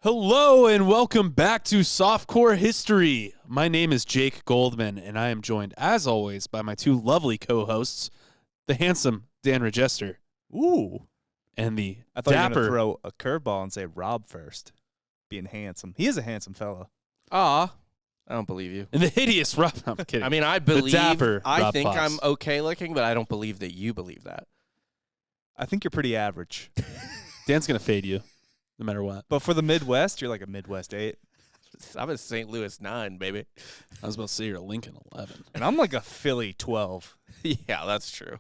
Hello and welcome back to Softcore History. My name is Jake Goldman, and I am joined, as always, by my two lovely co-hosts, the handsome Dan Regester. Ooh. And the I thought you were dapper. going to throw a curveball and say Rob first, being handsome. He is a handsome fellow. I don't believe you. And the hideous Rob. No, I'm kidding. I mean, I believe, dapper I Rob think Fox. I'm okay looking, but I don't believe that you believe that. I think you're pretty average. Dan's going to fade you, no matter what. But for the Midwest, you're like a Midwest 8. I'm a St. Louis 9, baby. I was about to say you're a Lincoln 11. And I'm like a Philly 12. Yeah, that's true.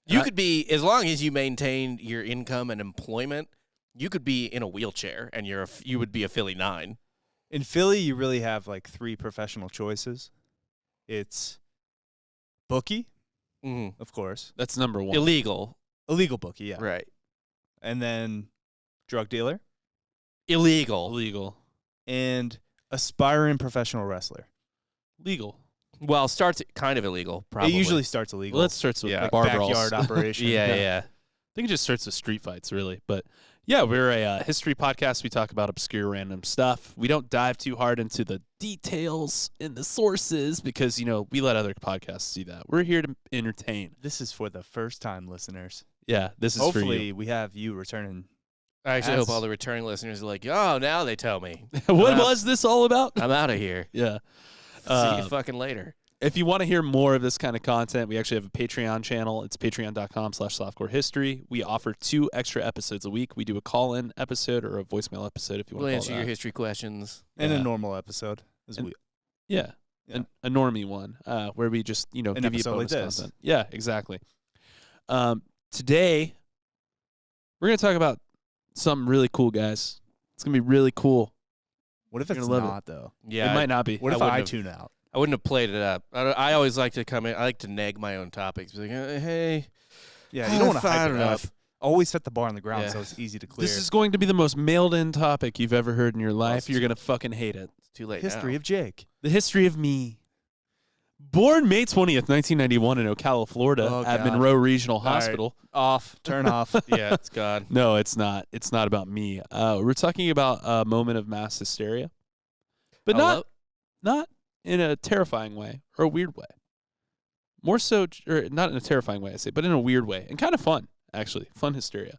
You could be, as long as you maintain your income and employment, you could be in a wheelchair, and you would be a Philly 9. In Philly, you really have like 3 professional choices. It's bookie, of course. That's number one. Illegal. Illegal bookie, yeah. Right. And then drug dealer. Illegal. Illegal. And aspiring professional wrestler. Legal. Well, starts kind of illegal, probably. It usually starts illegal. Well, that starts with Yeah. bar backyard brawls. operation. Yeah. I think it just starts with street fights, really. But yeah, we're a history podcast. We talk about obscure random stuff. We don't dive too hard into the details and the sources because, we let other podcasts do that. We're here to entertain. This is for the first time listeners. Yeah, this is for Hopefully, you. we have you returning. I actually As- hope all the returning listeners are like, oh, now they tell me. What was this all about? I'm out of here. Yeah. See you fucking later. If you want to hear more of this kind of content, we actually have a Patreon channel. It's patreon.com/softcorehistory. We offer 2 extra episodes a week. We do a call-in episode or a voicemail episode if you want We'll to answer call it your that. history questions. And Yeah. a normal episode. Yeah. Yeah. A normie one where we just, give you episode like bonus this. content. Yeah, exactly. Today, we're going to talk about something really cool, guys. It's going to be really cool. What if You're it's gonna love not, though? Yeah, It might not be. What if wouldn't I have- tune out? I wouldn't have played it up. I always like to come in. I like to nag my own topics. Be like, hey. Yeah, you don't want to I hype don't it know up. if- Always set the bar on the ground Yeah. so it's easy to clear. This is going to be the most mailed-in topic you've ever heard in your life. it's You're going to fucking hate it. It's too late history now. of Jake. The history of me. Born May 20th, 1991 in Ocala, Florida Oh, at God. Monroe Regional right. Hospital. Off. Turn off. Yeah, it's gone. No, it's not. It's not about me. We're talking about a moment of mass hysteria. But not in a terrifying way or a weird way. More so, or not in a terrifying way, I say, but in a weird way. And kind of fun, actually. Fun hysteria.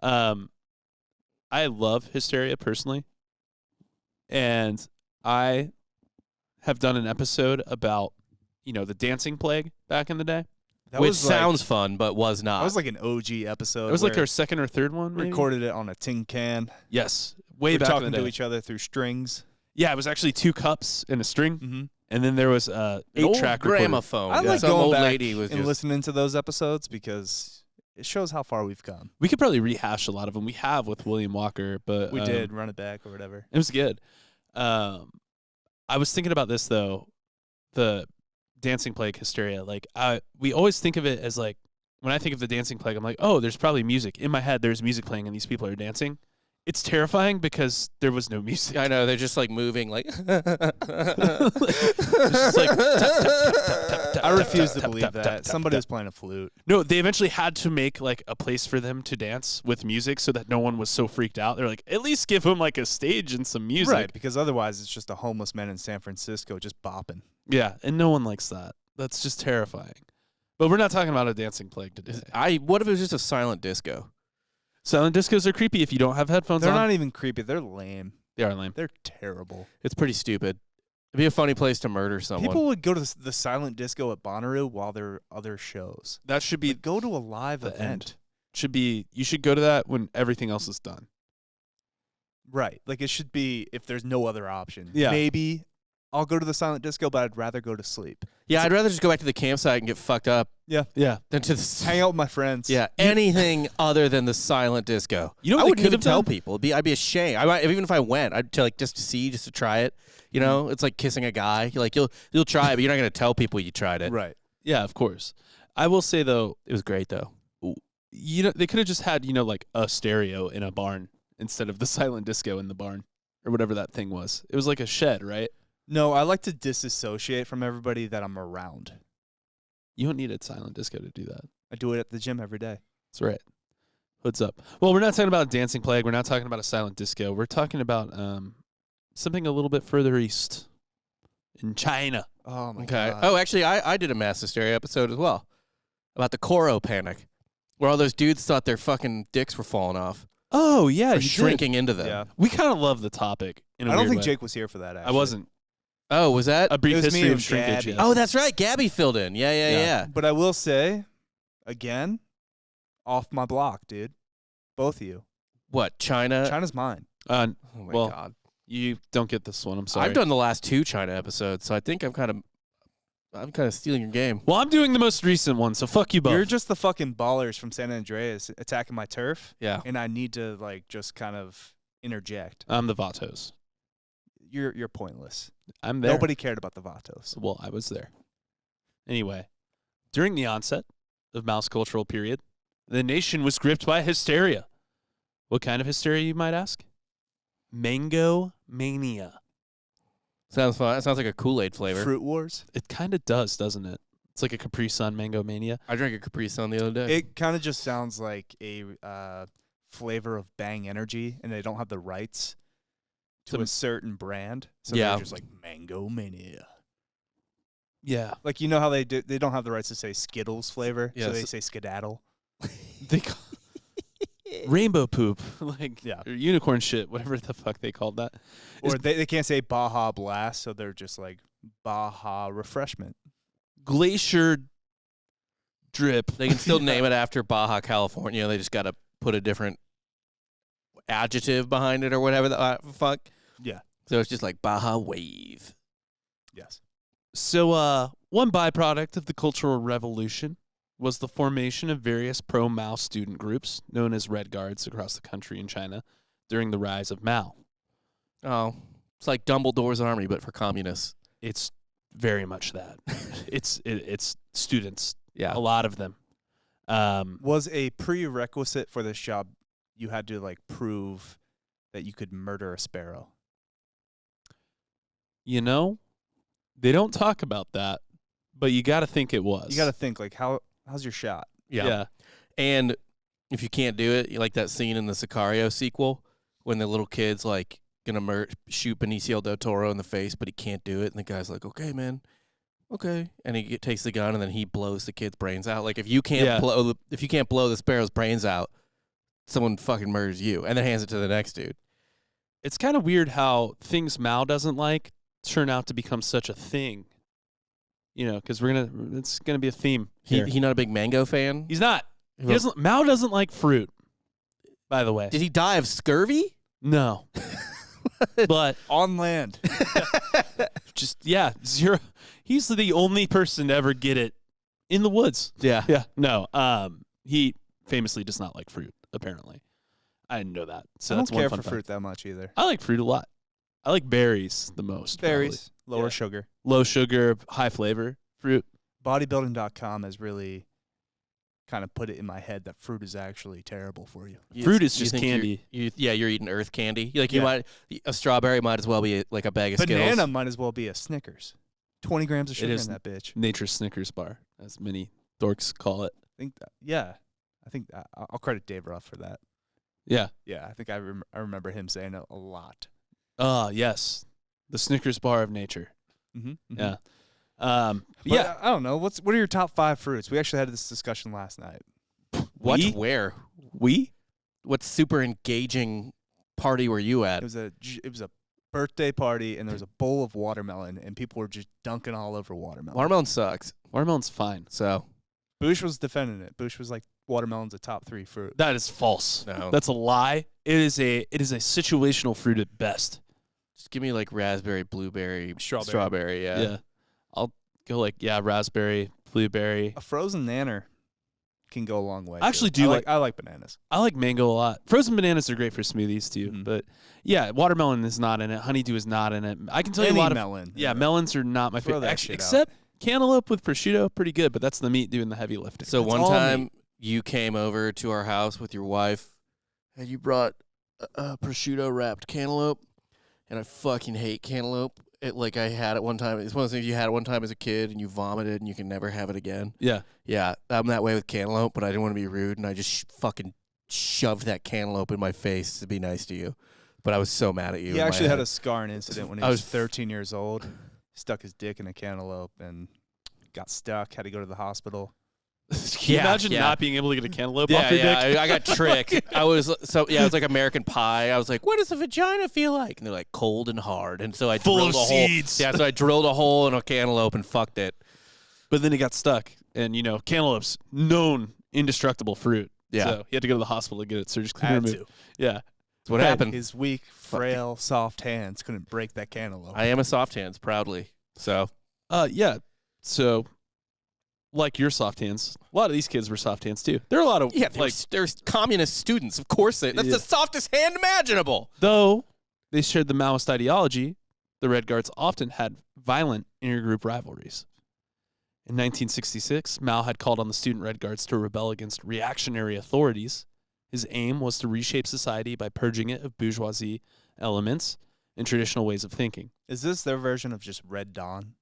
I love hysteria personally. And I have done an episode about, the dancing plague back in the day. That Which was sounds fun, but was not. That was like an OG episode. It was like where our second or third one, maybe? recorded it on a tin can. Yes. Way We're back in talking the day. to each other through strings. Yeah, it was actually 2 cups and a string. Mm-hmm. And then there was a An old 8-track recorder. gramophone. I like Some going old back lady was and just listening to those episodes because it shows how far we've come. We could probably rehash a lot of them. We have with William Walker, but We did run it back or whatever. It was good. I was thinking about this though, the dancing plague hysteria. Like we always think of it as like when I think of the dancing plague, I'm like, oh, there's probably music in my head. There's music playing and these people are dancing. It's terrifying because there was no music. I know, they're just like moving like It's just like I refuse to believe that. Somebody was playing a flute. No, they eventually had to make like a place for them to dance with music so that no one was so freaked out. They're like, at least give them like a stage and some music. Right, because otherwise it's just a homeless man in San Francisco just bopping. Yeah, and no one likes that. That's just terrifying. But we're not talking about a dancing plague today. What if it was just a silent disco? Silent discos are creepy if you don't have headphones They're on. not even creepy. They're lame. They are lame. They're terrible. It's pretty stupid. It'd be a funny place to murder someone. People would go to the silent disco at Bonnaroo while there are other shows. That should be Like, go to a live the event. end. You should go to that when everything else is done. Right. Like, it should be if there's no other option. Yeah. Maybe I'll go to the silent disco, but I'd rather go to sleep. Yeah, I'd rather just go back to the campsite and get fucked up Yeah. than to the Hang out with my friends. Yeah, anything other than the silent disco. You know what I they wouldn't could even have tell done? people. I'd be ashamed. Even if I went, I'd to just to see, just to try it. You know, it's like kissing a guy. You'll try it, but you're not gonna tell people you tried it. Right. Yeah, of course. I will say though, It was great though. they could have just had, like a stereo in a barn instead of the silent disco in the barn or whatever that thing was. It was like a shed, right? No, I like to disassociate from everybody that I'm around. You don't need a silent disco to do that. I do it at the gym every day. That's right. Hoods up. Well, we're not talking about a dancing plague. We're not talking about a silent disco. We're talking about something a little bit further east in China. Oh my Okay. god. Oh, actually, I did a mass hysteria episode as well about the Coro panic, where all those dudes thought their fucking dicks were falling off Oh, yeah. or you shrinking into them. Yeah. We kind of love the topic in a I don't weird think way. Jake was here for that. I Actually. wasn't. Oh, was that? A brief It was me history of and shrinkage. Gabby. Yes. Oh, that's right. Gabby filled in. Yeah. But I will say, again, off my block, dude. Both of you. What, China? China's mine. Oh, my well, God. You don't get this one. I'm sorry. I've done the last 2 China episodes, so I think I'm kind of stealing your game. Well, I'm doing the most recent one, so fuck you both. You're just the fucking ballers from San Andreas attacking my turf, Yeah. and I need to like just kind of interject. I'm the Vatos. You're pointless. I'm there. Nobody cared about the Vatos. Well, I was there. Anyway, during the onset of Mao's cultural period, the nation was gripped by hysteria. What kind of hysteria, you might ask? Mango mania. Sounds fun. That sounds like a Kool-Aid flavor. Fruit Wars. It kind of does, doesn't it? It's like a Capri Sun mango mania. I drank a Capri Sun the other day. It kind of just sounds like a flavor of Bang Energy, and they don't have the rights to a certain brand, so Yeah. they're just like Mango Mania. Yeah. Like, you know how they don't have the rights to say Skittles flavor, Yeah, so they so- say Skedaddle. They call rainbow poop, like Yeah. or unicorn shit, whatever the fuck they called that. Or they can't say Baja Blast, so they're just like Baja Refreshment. Glacier drip. They can still name it after Baja California. They just got to put a different adjective behind it or whatever the fuck. Yeah. So it's just like Baja Wave. Yes. So, one byproduct of the Cultural Revolution was the formation of various pro-Mao student groups, known as Red Guards, across the country in China during the rise of Mao. Oh, it's like Dumbledore's Army, but for communists. It's very much that. it's students, Yeah. a lot of them. Was a prerequisite for this job, you had to like prove that you could murder a sparrow. You know, they don't talk about that, but you got to think it was. You got to think like how's your shot? Yeah. And if you can't do it, like that scene in the Sicario sequel when the little kid's like gonna shoot Benicio del Toro in the face, but he can't do it, and the guy's like, "Okay, man, okay," and he takes the gun and then he blows the kid's brains out. Like if you can't blow the sparrow's brains out, someone fucking murders you, and then hands it to the next dude. It's kind of weird how things Mao doesn't like turn out to become such a thing. You know, because it's gonna be a theme. Here. He not a big mango fan. He's not. Mao doesn't like fruit. By the way, Did he die of scurvy? no. But On land. just zero. He's the only person to ever get it in the woods. Yeah. Yeah. No. He famously does not like fruit. Apparently, I didn't know that. So I don't that's one care fun for fact. fruit that much either. I like fruit a lot. I like berries the most. Berries, lower Yeah. sugar. probably. Low sugar, high flavor fruit. Bodybuilding.com has really kind of put it in my head that fruit is actually terrible for you. Fruit is You just think candy. You're eating earth candy. Like Yeah. a strawberry might as well be like a bag of Banana Skittles. might as well be a Snickers. 20 grams of sugar is in that bitch. Nature's Snickers bar, as many dorks call it. I think I'll credit Dave Ruff for that. Yeah. Yeah, I think I remember him saying it a lot. Yes. The Snickers bar of nature. Mm-hmm. Yeah. Yeah, I don't know. What are your top 5 fruits? We actually had this discussion last night. What? We? Where? We? What super engaging party were you at? It was a birthday party, and there was a bowl of watermelon, and people were just dunking all over watermelon. Watermelon sucks. Watermelon's fine. So Bush was defending it. Bush was like, watermelon's a top 3 fruit. That is false. no. That's a lie. It is a situational fruit at best. Just give me like raspberry, blueberry, Strawberry. Yeah. I'll go like raspberry, blueberry. A frozen nanner can go a long way. I actually too. do I like bananas. I like mango a lot. Frozen bananas are great for smoothies too. Mhm. But yeah, watermelon is not in it. Honeydew is not in it. I can tell you a Any lot of melon. melons are not my Throw favorite. that Actually, shit out. except cantaloupe with prosciutto, pretty good. But that's the meat doing the heavy lifting. So It's one all time meat. you came over to our house with your wife, and you brought a prosciutto wrapped cantaloupe, and I fucking hate cantaloupe. I had it one time. It's one of those things you had it one time as a kid, and you vomited, and you can never have it again. yeah, Yeah, I'm that way with cantaloupe, but I didn't want to be rude, and I just fucking shoved that cantaloupe in my face to be nice to you. But I was so mad at you. He actually had a scarring incident when he I was was 13 years old. Stuck his dick in a cantaloupe and got stuck. Had to go to the hospital. Can you imagine not being able to get a cantaloupe off your dick? I got tricked. I was it was like American Pie. I was like, what does a vagina feel like? And they're like, cold and hard. And so I Full drilled of a hole. seeds. Yeah, so I drilled a hole in a cantaloupe and fucked it. But then he got stuck. And, cantaloupes, known indestructible fruit. Yeah. So he had to go to the hospital to get it surgically Had removed. to. Yeah. That's what happened. His weak, frail, soft hands couldn't break that cantaloupe. I am a soft hands, proudly. So Yeah. So, like your soft hands, a lot of these kids were soft hands too. There are a lot of there's communist students, of course. That's Yeah. the softest hand imaginable. though they shared the Maoist ideology, the Red Guards often had violent intergroup rivalries. In 1966, Mao had called on the student Red Guards to rebel against reactionary authorities. His aim was to reshape society by purging it of bourgeoisie elements and traditional ways of thinking. Is this their version of just Red Dawn?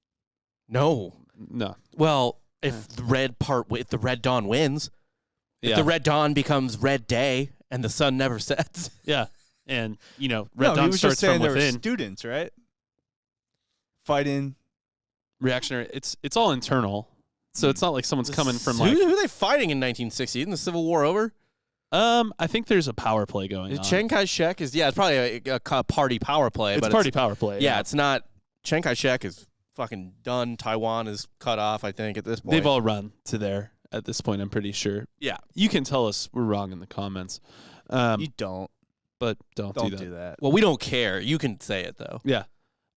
No. No. Well, if the Red Dawn wins, if Yeah. the Red Dawn becomes Red Day and the sun never sets. Yeah. And, Red no, Dawn he was starts just saying from they were within. students, right? Fighting. Reactionary. It's all internal. So it's not like someone's coming from who are they fighting in 1960? Isn't the Civil War over? I think there's a power play going on. Chiang Kai-shek it's probably a party power play. It's but party power play. Yeah, it's not. Chiang Kai-shek is fucking done. Taiwan is cut off, I think, at this point. They've all run to there at this point, I'm pretty sure. Yeah. You can tell us we're wrong in the comments. You don't. But don't Don't do that. do that. Well, we don't care. You can say it, though. Yeah.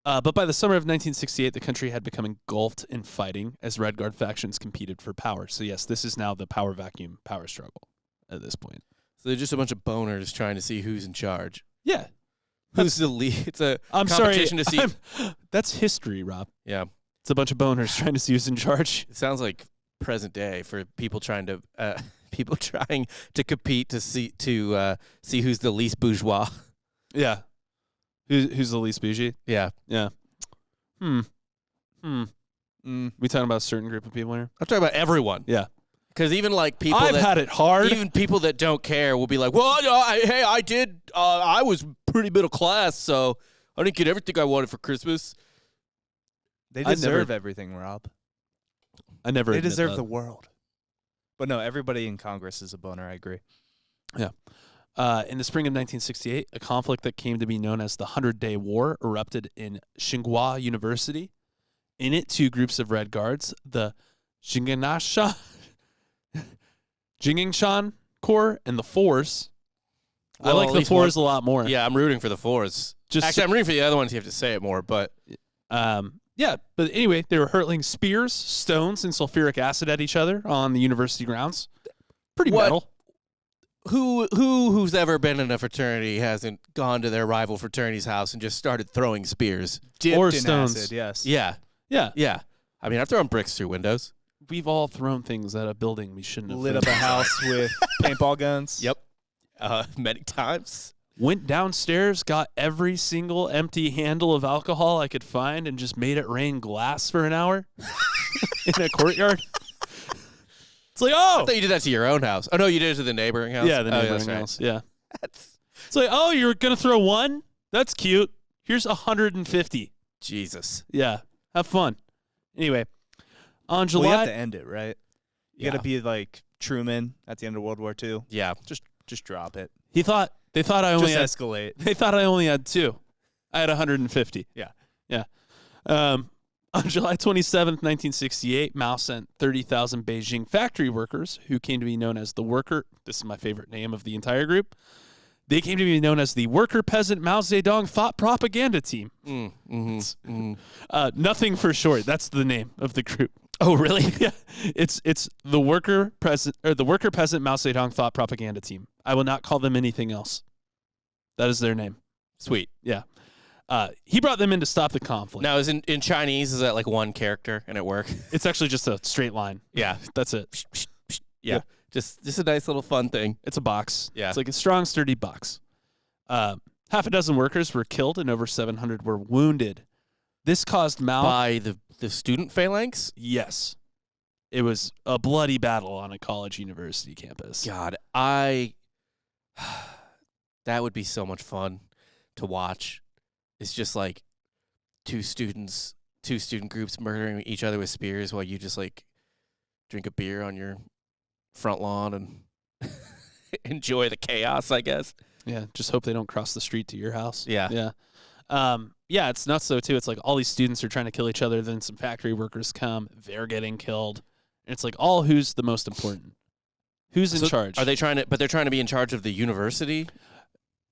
But by the summer of 1968, the country had become engulfed in fighting as Red Guard factions competed for power. So, yes, this is now the power vacuum, power struggle at this point. So they're just a bunch of boners trying to see who's in charge. Yeah. Who's the lead? It's a I'm competition sorry. to see. That's history, Rob. Yeah. It's a bunch of boners trying to see who's in charge. It sounds like present day for people trying to compete to see who's the least bourgeois. Yeah. Who's the least bougie? Yeah. Yeah. We talking about a certain group of people here? I'm talking about everyone. Yeah. Because even like people I've had it hard. even people that don't care will be like, well, I was pretty middle class, so I didn't get everything I wanted for Christmas. They I deserve never- everything, Rob. I never They admit deserve that. the world. But no, everybody in Congress is a boner. I agree. In the spring of 1968, a conflict that came to be known as the 100-Day War erupted in Tsinghua University. In it, two groups of Red Guards, the Jingingshan Corps and the Fours. I Well, like at the least Fours a lot more. Yeah, I'm rooting for the fours. Actually, I'm rooting for the other ones. You have to say it more, but Yeah, but anyway, they were hurling spears, stones, and sulfuric acid at each other on the university grounds. Pretty What? metal. who's ever been in a fraternity hasn't gone to their rival fraternity's house and just started throwing spears? Dipped Or in stones. acid, yes. Yeah, Yeah, yeah. I mean, I've thrown bricks through windows. we've all thrown things at a building we shouldn't have. Lit thrown up a things at. house with paintball guns. Yep. Many times. Went downstairs, got every single empty handle of alcohol I could find, and just made it rain glass for an hour in a courtyard. It's like, I oh, thought you did that to your own house. Oh no, you did it to the neighboring house. yeah, the Oh, neighboring that's right. house. Yeah, That's it's like, oh, you're gonna throw one? That's cute. Here's 150. Jesus. Yeah, have fun. Anyway, on Well, July. you have to end it, right? You Yeah. got to be like Truman at the end of World War II. Yeah. Just drop it. They thought I only Just had. escalate. They thought I only had two. I had 150. Yeah. Yeah. On July 27th, 1968, Mao sent 30,000 Beijing factory workers, who came to be known as the Worker. This is my favorite name of the entire group. They came to be known as the Worker Peasant Mao Zedong Thought Propaganda Team. Nothing for short. That's the name of the group. Oh, really? Yeah, it's the Worker Peasant Mao Zedong Thought Propaganda Team. I will not call them anything else. That is their name. Sweet. Yeah. He brought them in to stop the conflict. Now, in Chinese, is that like one character and it work? It's actually just a straight line. Yeah. That's it. Yeah. Just a nice little fun thing. It's a box. Yeah. It's like a strong, sturdy box. Half a dozen workers were killed and over 700 were wounded. This caused Mao. By the student phalanx? Yes. It was a bloody battle on a college university campus. God, I That would be so much fun to watch. It's just like two student groups murdering each other with spears while you just like drink a beer on your front lawn and enjoy the chaos, I guess. Yeah, just hope they don't cross the street to your house. Yeah. Yeah. Yeah, it's nuts though too. It's like all these students are trying to kill each other, then some factory workers come, they're getting killed. And it's like all who's the most important? Who's in charge? Are they trying to they're trying to be in charge of the university?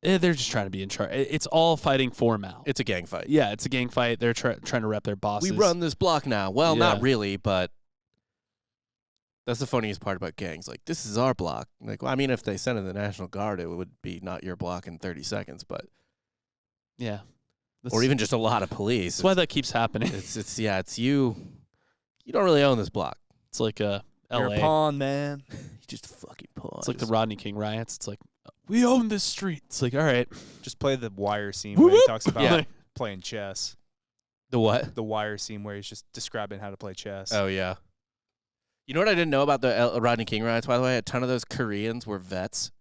They're just trying to be in charge. It's all fighting for Mal. It's a gang fight. Yeah, it's a gang fight. They're trying to rep their bosses. We run this block now. Well, Yeah. not really, but that's the funniest part about gangs. Like, this is our block. Like, well, I mean, if they sent in the National Guard, it would be not your block in 30 seconds, but Yeah. or even just a lot of police. That's why that keeps happening. It's you. You don't really own this block. It's like You're L.A. a pawn, man. You just fucking pawn. It's like the Rodney King riots. It's like, we own this street. It's like, all right. Just play the Wire scene Whoop, where he whoop. talks about Yeah. playing chess. The what? The Wire scene where he's just describing how to play chess. Oh, yeah. You know what I didn't know about the Rodney King riots, by the way? A ton of those Koreans were vets.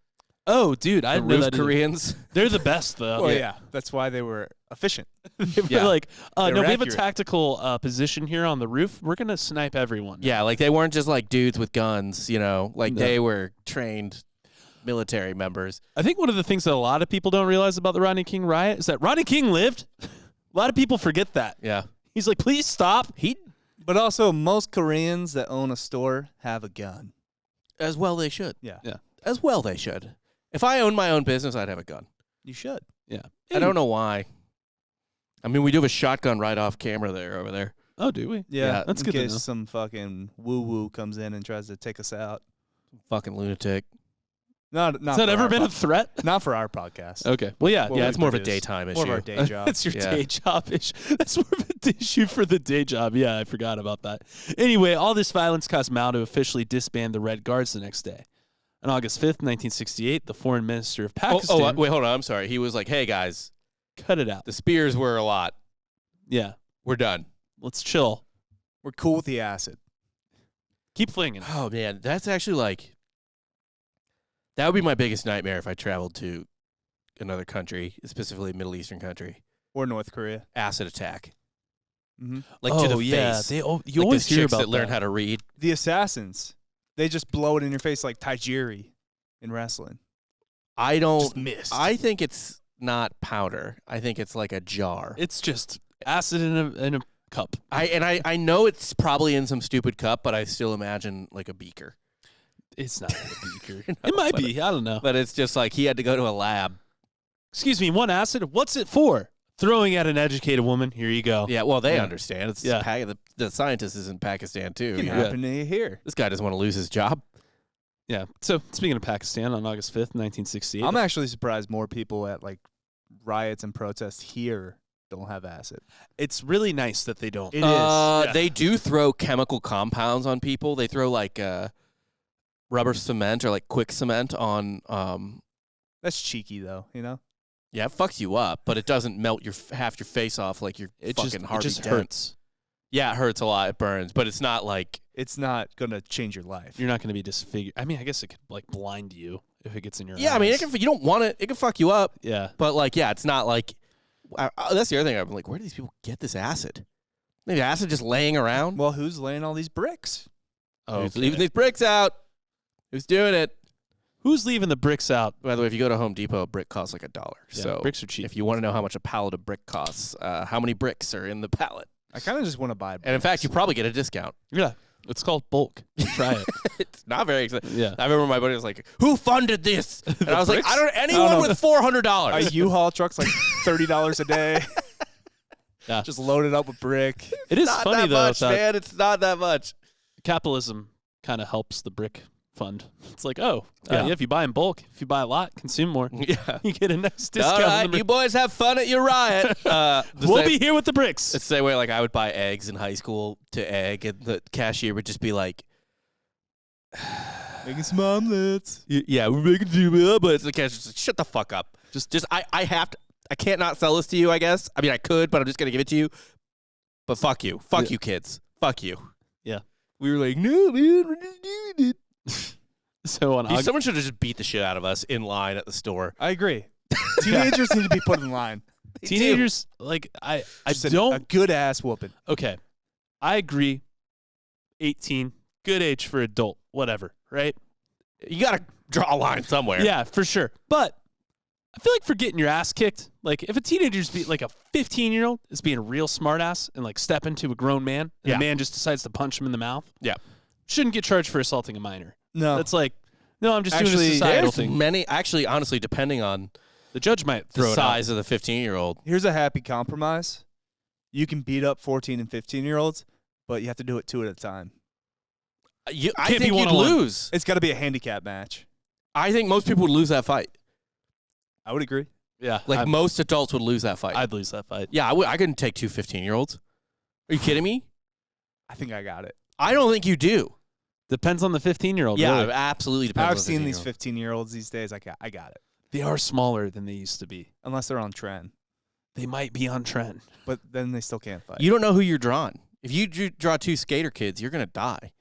Oh, dude, I The didn't know roof that either. Koreans. They're the best, though. Well, yeah. That's why they were efficient. They were Yeah. like, They no, were we have a accurate. tactical position here on the roof. We're going to snipe everyone. Yeah, like they weren't just like dudes with guns, you know? Like No. they were trained military members. I think one of the things that a lot of people don't realize about the Rodney King riot is that Rodney King lived. A lot of people forget that. Yeah. He's like, please stop. But also, most Koreans that own a store have a gun. As well they should. Yeah. Yeah. As well they should. If I owned my own business, I'd have a gun. You should. Yeah. I don't know why. I mean, we do have a shotgun right off camera over there. Oh, do we? Yeah, that's in good to case know. some fucking woo-woo comes in and tries to take us out. Fucking lunatic. Not Has for that ever our been a threat? not for our podcast. Okay. Well, yeah. Well, Yeah, we it's more of a produce. daytime More of our issue. day job. That's your Yeah. day job issue. That's more of an issue for the day job. Yeah, I forgot about that. Anyway, all this violence caused Mao to officially disband the Red Guards the next day. On August 5th, 1968, the foreign minister of Pakistan wait, hold on. I'm sorry. He was like, hey, guys, cut it out. the spears were a lot. Yeah, We're done. let's chill. We're cool with the acid. Keep flinging. Oh, man. That's actually like, that would be my biggest nightmare if I traveled to another country, specifically a Middle Eastern country. Or North Korea. Acid attack. Mm-hmm. Like oh, to the yeah. face. You Like always the hear chicks about that learn how to read. The assassins, they just blow it in your face like Tajiri in wrestling. I don't. Just missed. I think it's not powder. I think it's like a jar. It's just acid in a cup. I know it's probably in some stupid cup, but I still imagine like a beaker. It's not a beaker. No, It might but- be. I don't know. But it's just like he had to go to a lab. Excuse me, one acid? What's it for? Throwing at an educated woman. Here you go. Yeah, well, they Yeah. understand. It's Yeah. the scientist is in Pakistan too. It can you know? happen here. This guy doesn't want to lose his job. Yeah. So, speaking of Pakistan, on August 5th, 1968. I'm actually surprised more people at like riots and protests here don't have acid. It's really nice that they don't. It is. Yeah. They do throw chemical compounds on people. They throw like rubber cement or like quick cement on. That's cheeky though, you know? Yeah, it fucks you up, but it doesn't melt half your face off like your It fucking just, Harvey it just Dent. hurts. Yeah, it hurts a lot. It burns, but it's not like It's not gonna change your life. You're not going to be disfigured. I mean, I guess it could like blind you if it gets in your eyes. yeah. I mean, you don't want it. It can fuck you up, Yeah. but like, yeah, it's not like. That's the other thing. I'm like, where do these people get this acid? Maybe acid just laying around. Well, who's laying all these bricks? Who's leaving these bricks out? Who's doing it? Who's leaving the bricks out? By the way, if you go to Home Depot, a brick costs like $1. Yeah, So bricks are cheap. if you want to know how much a pallet of brick costs, how many bricks are in the pallet? I kind of just want to buy. And in fact, you probably get a discount. Yeah. It's called bulk. Try it. It's not very expensive. Yeah. I remember my buddy was like, "Who funded this?" And I was like, bricks? "I don't. Anyone know. with $400." a U-Haul truck's like $30 a day. Yeah. Just loaded up with brick. It is not funny, that though, much, that man. It's not that much. capitalism kind of helps the brick fund. It's like, Yeah. if you buy in bulk, if you buy a lot, consume more. Yeah. You get a nice discount. All on right, the you brick. boys have fun at your riot. We'll be here with the bricks. It's the same way, like I would buy eggs in high school to egg, and the cashier would just be like, Making some omelets. "Yeah, we're making two, but it's the cashier's like, shut the fuck up. Just I have to. I can't not sell this to you. I guess. I mean, I could, but I'm just gonna give it to you. But fuck you, fuck Yeah. you, kids, fuck you." Yeah. We were like, "No, man, we're just doing it." So on Someone should have just beat the shit out of us in line at the store. I agree. Teenagers need to be put in line. teenagers, like I Just don't. a good ass whooping. Okay, I agree. 18, good age for adult, whatever, right? You got to draw a line somewhere. Yeah, for sure. But I feel like for getting your ass kicked, like if a teenager's like a 15-year-old is being a real smartass and like step into a grown man, and the man just decides to punch him in the mouth. Yeah. Shouldn't get charged for assaulting a minor. No. That's like, no, I'm just doing Actually, a societal There's thing. many, actually, honestly, depending on The judge might the throw size of the 15-year-old. Here's a happy compromise. You can beat up 14 and 15-year-olds, but you have to do it 2 at a time. I Can't be think you'd one-on-one. lose. It's got to be a handicap match. I think most people would lose that fight. I would agree. Yeah, Like most adults would lose that fight. I'd lose that fight. Yeah, I couldn't take 2 15-year-olds. Are you kidding me? I think I got it. I don't think you do. Depends on the 15-year-old. Yeah, really. it absolutely depends. I've on seen these 15-year-old. 15-year-olds these days. I got it. They are smaller than they used to be. Unless they're on trend. They might be on trend. But then they still can't fight. You don't know who you're drawing. If you draw 2 skater kids, you're gonna die.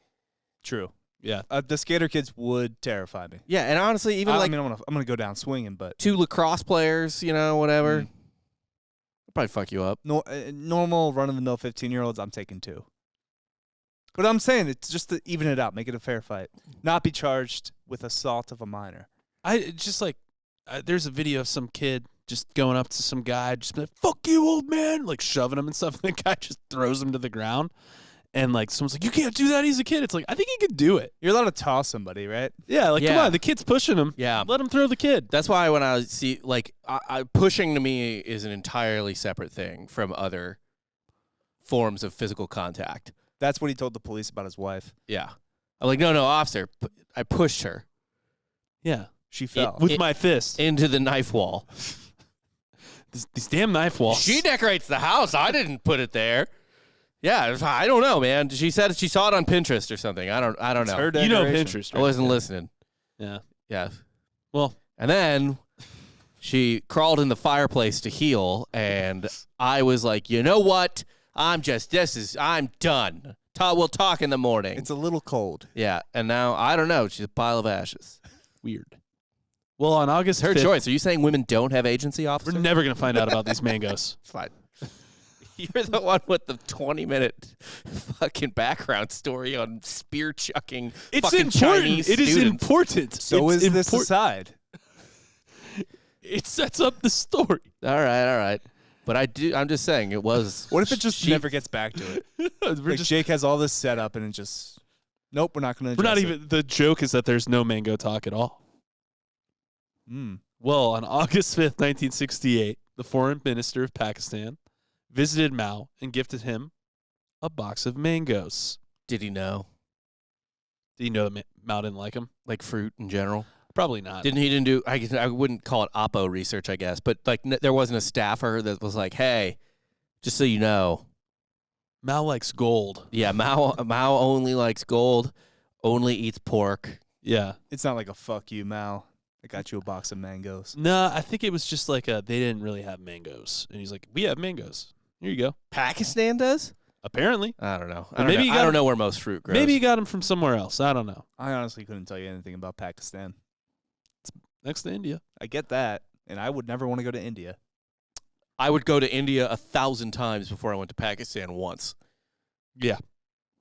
True. Yeah. The skater kids would terrify me. Yeah, and honestly, even I'm gonna go down swinging, but 2 lacrosse players, whatever, Mm. they'll probably fuck you up. normal run-of-the-mill 15-year-olds, I'm taking 2. But I'm saying it's just to even it out, make it a fair fight, not be charged with assault of a minor. Just like there's a video of some kid just going up to some guy, just be like, "Fuck you, old man," like shoving him and stuff. And the guy just throws him to the ground, and like someone's like, "You can't do that. He's a kid." It's like I think he could do it. You're allowed to toss somebody, right? Yeah, like come Yeah. on, the kid's pushing him. Yeah, Let him throw the kid. that's why when I see pushing to me is an entirely separate thing from other forms of physical contact. That's what he told the police about his wife. Yeah, I'm like, no, officer, I pushed her Yeah, She fell. with my fist. into the knife wall. These damn knife walls. She decorates the house. I didn't put it there. Yeah, I don't know, man. She said she saw it on Pinterest or something. I don't It's know. her You know decoration. Pinterest, I right? wasn't listening. Yeah. Yeah. Well, And then she crawled in the fireplace to heal, and I was like, you know what? I'm done. We'll talk in the morning. It's a little cold. Yeah, and now, I don't know. She's a pile of ashes. weird. Well, on August It's her 5th, choice. Are you saying women don't have agency, officer? we're never gonna find out about these mangoes. It's fine. You're the one with the 20-minute fucking background story on spear chucking It's fucking important. Chinese It is students. important. So It's is this import- aside. It sets up the story. All right. But I'm just saying it was. What if it just she- never gets back to it? we're Like Jake has all this set up and it just, nope, we're not going to We're not even. The joke is that there's no mango talk at all. Well, on August 5th, 1968, the foreign minister of Pakistan visited Mao and gifted him a box of mangoes. Did he know? Did you know that Mao didn't like them? Like fruit in general? Probably not. Didn't do. I wouldn't call it oppo research, I guess. But like, there wasn't a staffer that was like, "Hey, just so you know, Mao likes gold. yeah, Mao only likes gold, only eats pork." Yeah. It's not like a fuck you, Mal. I got you a box of mangoes. No, I think it was just like they didn't really have mangoes. And he's like, we have mangoes. Here you go. Pakistan does? Apparently. I don't know. Or maybe you I got- don't know where most fruit grows. Maybe he got them from somewhere else. I don't know. I honestly couldn't tell you anything about Pakistan. Next to India. I get that, and I would never want to go to India. I would go to India 1,000 times before I went to Pakistan once. Yeah.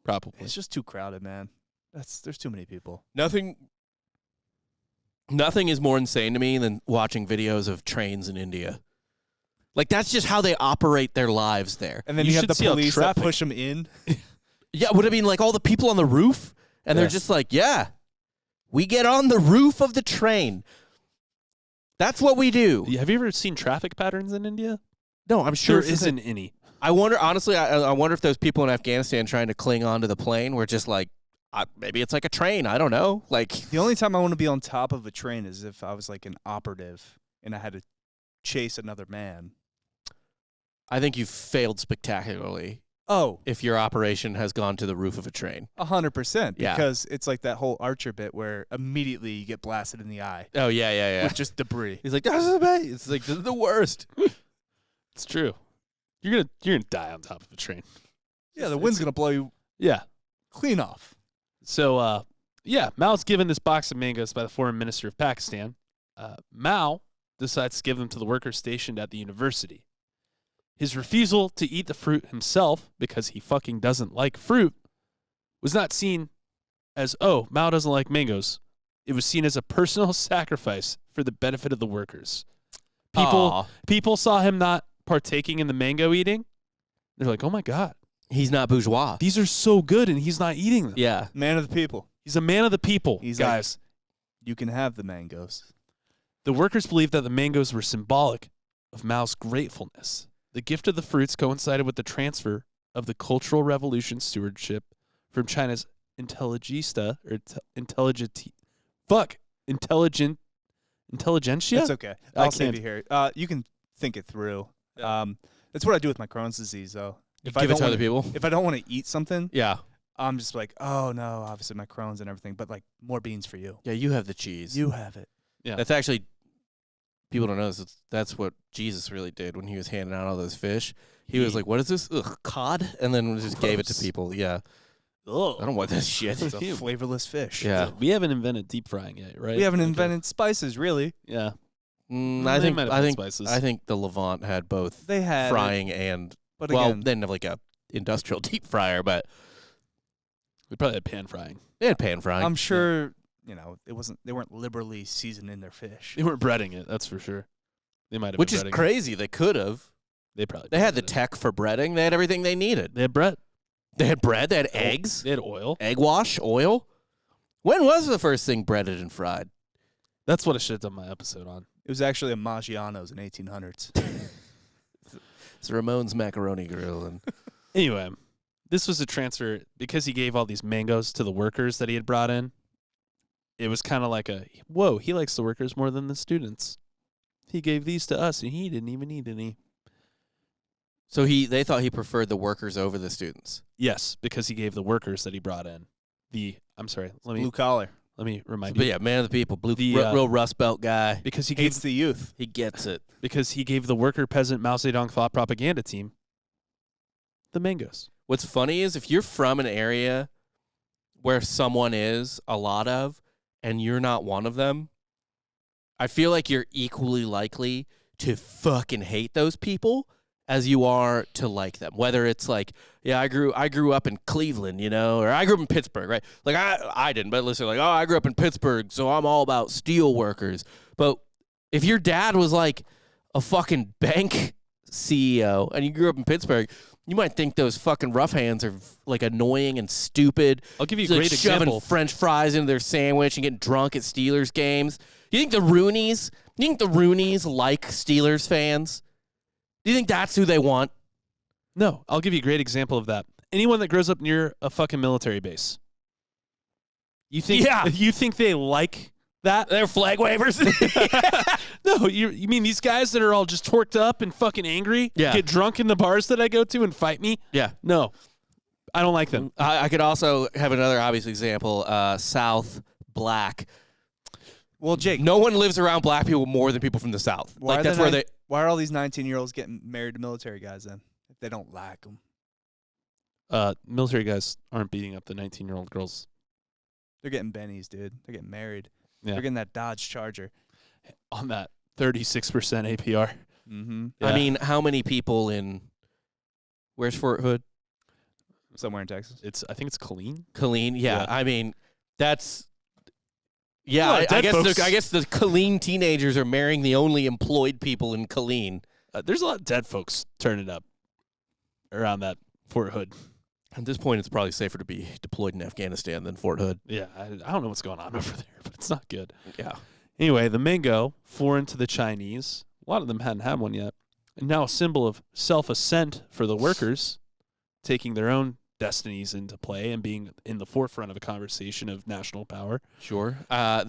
Probably. It's just too crowded, man. There's too many people. Nothing is more insane to me than watching videos of trains in India. Like, that's just how they operate their lives there. And then You you, have should the see how police that traffic- push them in. Yeah, would it mean like all the people on the roof? And Yeah. they're just like, yeah, we get on the roof of the train. That's what we do. Have you ever seen traffic patterns in India? No, I'm sure There isn't any. I wonder, honestly, I wonder if those people in Afghanistan trying to cling onto the plane were just like, maybe it's like a train. I don't know. Like, The only time I want to be on top of a train is if I was like an operative and I had to chase another man. I think you've failed spectacularly Oh, if your operation has gone to the roof of a train. 100%. Yeah. Because it's like that whole Archer bit where immediately you get blasted in the eye Oh, yeah. with just debris. He's like, this is amazing. It's like, this is the worst. It's true. You're gonna die on top of a train. Yeah, the wind's going to blow you Yeah. clean off. So Mao's given this box of mangoes by the foreign minister of Pakistan. Mao decides to give them to the workers stationed at the university. His refusal to eat the fruit himself, because he fucking doesn't like fruit, was not seen as, oh, Mao doesn't like mangoes. It was seen as a personal sacrifice for the benefit of the workers. People saw him not partaking in the mango eating. They're like, oh my God. He's not bourgeois. These are so good, and he's not eating them. Yeah. Man of the people. He's a man of the people, He's guys. You can have the mangoes. The workers believed that the mangoes were symbolic of Mao's gratefulness. The gift of the fruits coincided with the transfer of the Cultural Revolution stewardship from China's intelligentsia. It's okay. I'll save can't. you here. You can think it through. Yeah. That's what I do with my Crohn's disease, though. Give it to other people. If I don't want to eat something, Yeah. I'm just like, oh no, obviously my Crohn's and everything, but like more beans for you. Yeah, you have the cheese. You have it. Yeah. That's actually, people don't know this. That's what Jesus really did when he was handing out all those fish. He was like, what is this? Ugh, cod? And then just gave it to Gross. people. Yeah. Oh, I don't want this shit. It's a flavorless fish. Yeah. we haven't invented deep frying yet, right? We haven't Okay. invented spices, really. Yeah. I They might have put spices. think the Levant had both They had frying and, but well, again, they didn't have like a industrial deep fryer, but We probably had pan frying. they had pan frying. I'm sure they weren't liberally seasoning their fish. They weren't breading it, that's for sure. They might have Which been is breading it. crazy. They could have. They probably They had the breaded it. tech for breading. They had everything they needed. They had bread. They had bread. They had eggs, They had oil. egg wash, oil. When was the first thing breaded and fried? That's what I should have done my episode on. It was actually a Maggiano's in 1800s. It's Ramon's Macaroni Grill. And Anyway, this was a transfer because he gave all these mangoes to the workers that he had brought in. It was kind of like whoa, he likes the workers more than the students. He gave these to us, and he didn't even eat any. so they thought he preferred the workers over the students. Yes, because he gave the workers that he brought in. I'm sorry, Blue collar. let me remind But you. yeah, man of the people, The, real Rust Belt guy. Because he Hates gave the youth. He gets it. the worker peasant Mao Zedong thought propaganda team the mangoes. What's funny is if you're from an area where someone is a lot of, and you're not one of them, I feel like you're equally likely to fucking hate those people as you are to like them. Whether it's like, yeah, I grew up in Cleveland, or I grew up in Pittsburgh, right? Like I didn't, but listen, like, oh, I grew up in Pittsburgh, so I'm all about steel workers. But if your dad was like a fucking bank CEO and you grew up in Pittsburgh, you might think those fucking rough hands are like annoying and stupid. I'll give you a Like great shoving example. French fries into their sandwich and getting drunk at Steelers games. You think the Roonies like Steelers fans? Do you think that's who they want? No, I'll give you a great example of that. Anyone that grows up near a fucking military base. You think Yeah. you think they like that? They're flag wavers. No, you mean these guys that are all just torqued up and fucking angry? Yeah. Get drunk in the bars that I go to and fight me? Yeah. No. I don't like them. I could also have another obvious example. South, black. Well, Jake, No one lives around black people more than people from the South. why Like are that's they where not- they. why are all these 19-year-olds getting married to military guys then? If they don't like them. Military guys aren't beating up the 19-year-old girls. They're getting bennies, dude. They're getting married. Yeah. They're getting that Dodge Charger. On that 36% APR. Mm-hmm. Yeah. I mean, how many people in? Where's Fort Hood? Somewhere in Texas. I think it's Colleen. Colleen. Yeah. Yeah. I mean, that's. Yeah, Well, dead folks. I guess the Colleen teenagers are marrying the only employed people in Colleen. There's a lot of dead folks turning up around that Fort Hood. At this point, it's probably safer to be deployed in Afghanistan than Fort Hood. Yeah, I don't know what's going on over there, but it's not good. Yeah. Anyway, the mango, foreign to the Chinese, a lot of them hadn't had one yet, and now a symbol of self-ascent for the workers, taking their own destinies into play and being in the forefront of a conversation of national power. Sure. I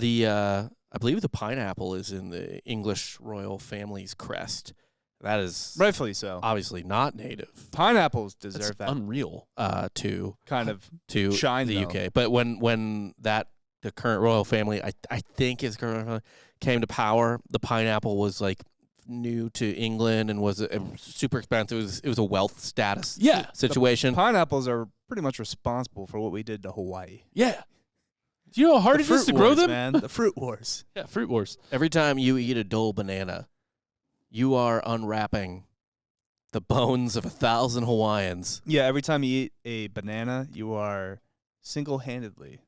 believe the pineapple is in the English royal family's crest. That is Rightfully so. obviously not native Pineapples That's deserve that unreal. to kind of the shine, though. UK. But when the current royal family, I think his current family came to power, the pineapple was like new to England and was super expensive. It was a wealth status Yeah. situation. Pineapples are pretty much responsible for what we did to Hawaii. Yeah. Do you know how hard The it is to fruit grow wars, them? man. The fruit wars. Yeah, fruit wars. Every time you eat a Dole banana, you are unwrapping the bones of 1,000 Hawaiians. Yeah, every time you eat a banana, you are single-handedly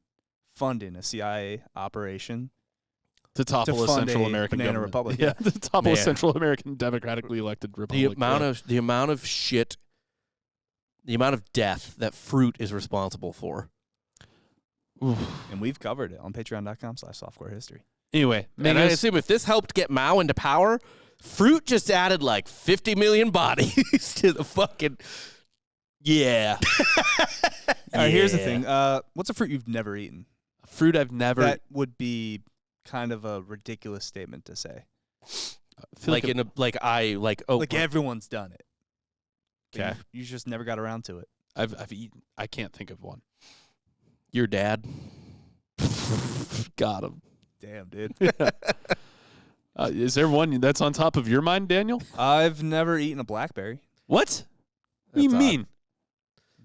funding a CIA operation. To topple a fund Central a American banana government. republic, Yeah, to topple a Man. Central American democratically elected republic. The amount of shit, the amount of death that fruit is responsible for. And we've covered it on patreon.com/softwarehistory. Anyway, And I mangoes, assume if this helped get Mao into power, fruit just added like 50 million bodies to the fucking. yeah. All right, here's the Yeah. thing. What's a fruit you've never eaten? Fruit I've never. That would be kind of a ridiculous statement to say. feel Like like in a like I like oh Like everyone's done it. But okay, You just never got around to it. I've eaten. I can't think of one. your dad. Got him. Damn, dude. Is there one that's on top of your mind, Daniel? I've never eaten a blackberry. What? What do you That's odd. mean?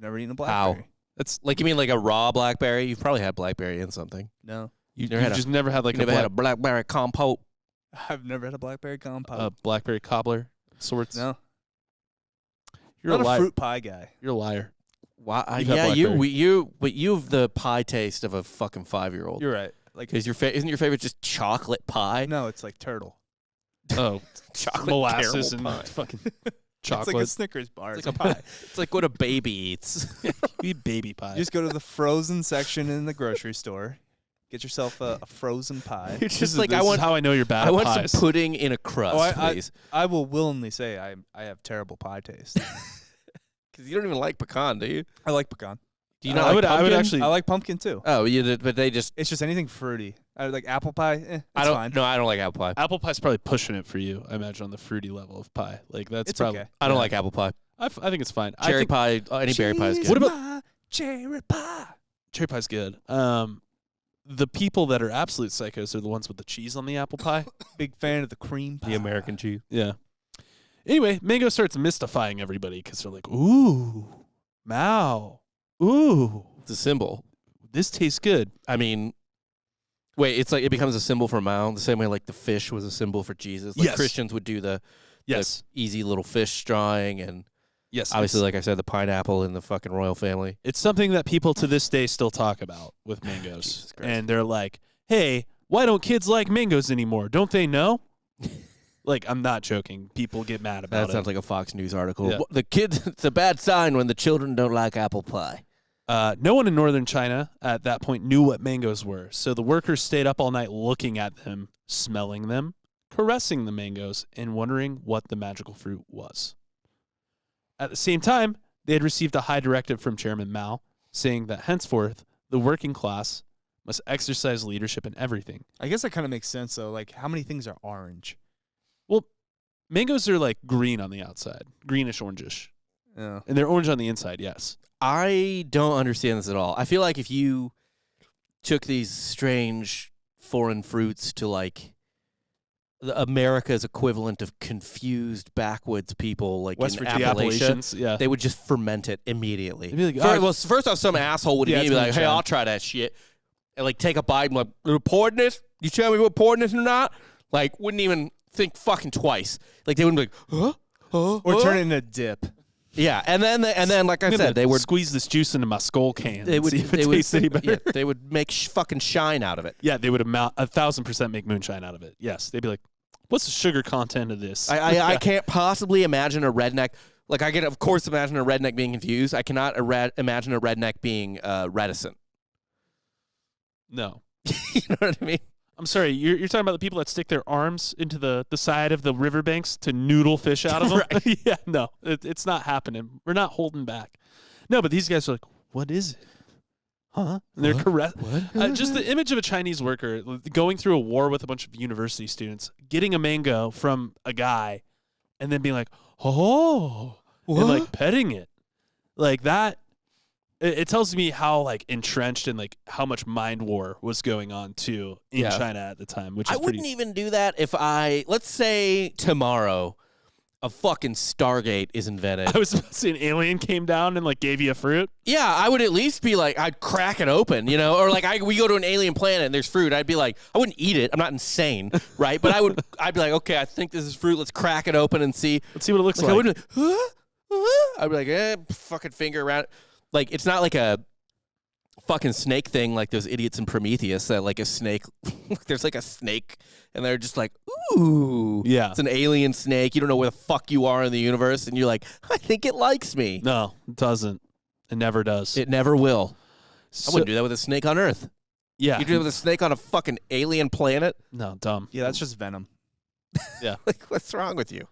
Never eaten a How? blackberry. That's Like you mean like a raw blackberry? You've probably had blackberry in something. No. you. never had You've a- just never had like You never had a blackberry compote. I've never had a blackberry compote. a blackberry cobbler of sorts. no. You're Not a liar. fruit pie guy. You're a liar. Why? You've had Yeah, blackberry. but you have the pie taste of a fucking 5-year-old. You're right. Like Is isn't your favorite just chocolate pie? no, it's like turtle. Oh, Chocolate molasses caramel and pie. fucking It's chocolate. like a Snickers bar. It's like a pie. It's like what a baby eats. You eat baby pie. You just go to the frozen section in the grocery store, get yourself a frozen pie. You're This just is- like this I is want. how I know you're bad I at want pies. some pudding in a crust, Oh, I- please. I will willingly say I have terrible pie taste. Because you don't even like pecan, do you? I like pecan. Do you I not like would- I would pumpkin? actually- I like pumpkin too. Oh, you did, but they just. It's just anything fruity. I like apple pie. It's I don't. fine. No, I don't like apple pie. Apple pie's probably pushing it for you. I imagine on the fruity level of pie. Like that's It's probably. okay. I don't Yeah. like apple pie. I think it's fine. I Cherry think pie. Any berry pie is good. What about- my cherry pie? cherry pie's good. The people that are absolute psychos are the ones with the cheese on the apple pie. Big fan of the cream pie. the American cheese? Yeah. Anyway, mango starts mystifying everybody because they're like, "Ooh, Mao, ooh, It's a symbol. this tastes good." I mean, wait. It's like it becomes a symbol for Mao, the same way like the fish was a symbol for Jesus. Like Yes. Christians would do the Yes, easy little fish drawing, and yes. obviously, it's, like I said, the pineapple in the fucking royal family. it's something that people to this day still talk about with mangoes, Jesus Christ. and they're like, "Hey, why don't kids like mangoes anymore? Don't they know?" Like, I'm not joking. People get mad about That sounds it. like a Fox News article. Yeah. The kids, it's a bad sign when the children don't like apple pie. No one in northern China at that point knew what mangoes were, so the workers stayed up all night looking at them, smelling them, caressing the mangoes, and wondering what the magical fruit was. At the same time, they had received a high directive from Chairman Mao saying that henceforth the working class must exercise leadership in everything. I guess that kind of makes sense though. Like how many things are orange? Well, mangoes are like green on the outside, greenish orangish, Yeah. and they're orange on the inside, yes. I don't understand this at all. I feel like if you took these strange foreign fruits to like America's equivalent of confused backwoods people, like West in Virginia. The Appalachia, Appalachians, yeah. they would just ferment it immediately. They'd be like, First, "Ah, well, first off, some asshole would Yeah, immediately be it's like, "Hey, moonshine. I'll try that shit," and like take a bite and like, "We're pouring this? You tell me we're pouring this or not?" Like, wouldn't even think fucking twice. Like they wouldn't be like, "Huh? Huh? Or Huh?" turn it into a dip. Yeah, and then like I I'm gonna said, they would squeeze this juice into my skull can. they and would see if it they would tastes any better. yeah, they would make fucking shine out of it. Yeah, they would 1,000% make moonshine out of it. Yes, they'd be like, "What's the sugar content of this?" I can't possibly imagine a redneck. Like I can of course imagine a redneck being confused. I cannot imagine a redneck being reticent. No, You know what I mean? I'm sorry. You're talking about the people that stick their arms into the side of the riverbanks to noodle fish out of them. Right. Yeah, no, it's not happening. We're not holding back. No, but these guys are like, "What is it?" Huh? And they're correct. What? Just the image of a Chinese worker going through a war with a bunch of university students, getting a mango from a guy, and then being like, "Oh," and like petting it, like that. It tells me how like entrenched and like how much mind war was going on too in Yeah. China at the time, which I is pretty. wouldn't even do that if let's say tomorrow, a fucking Stargate is invented. I was about to say an alien came down and like gave you a fruit. Yeah, I would at least be like, I'd crack it open, you know, or like we go to an alien planet and there's fruit. I'd be like, I wouldn't eat it. I'm not insane, right? But I'd be like, okay, I think this is fruit. Let's crack it open and see. Let's see what it looks like. I wouldn't. I'd be like, fucking finger around it. Like it's not like a fucking snake thing like those idiots in Prometheus that like a snake. There's like a snake and they're just like, ooh, Yeah. it's an alien snake. You don't know where the fuck you are in the universe, and you're like, I think it likes me. No, it doesn't. It never does. It never will. So- I wouldn't do that with a snake on Earth. Yeah. You do it with a snake on a fucking alien planet? No, dumb. Yeah, that's just venom. Like, what's wrong with you?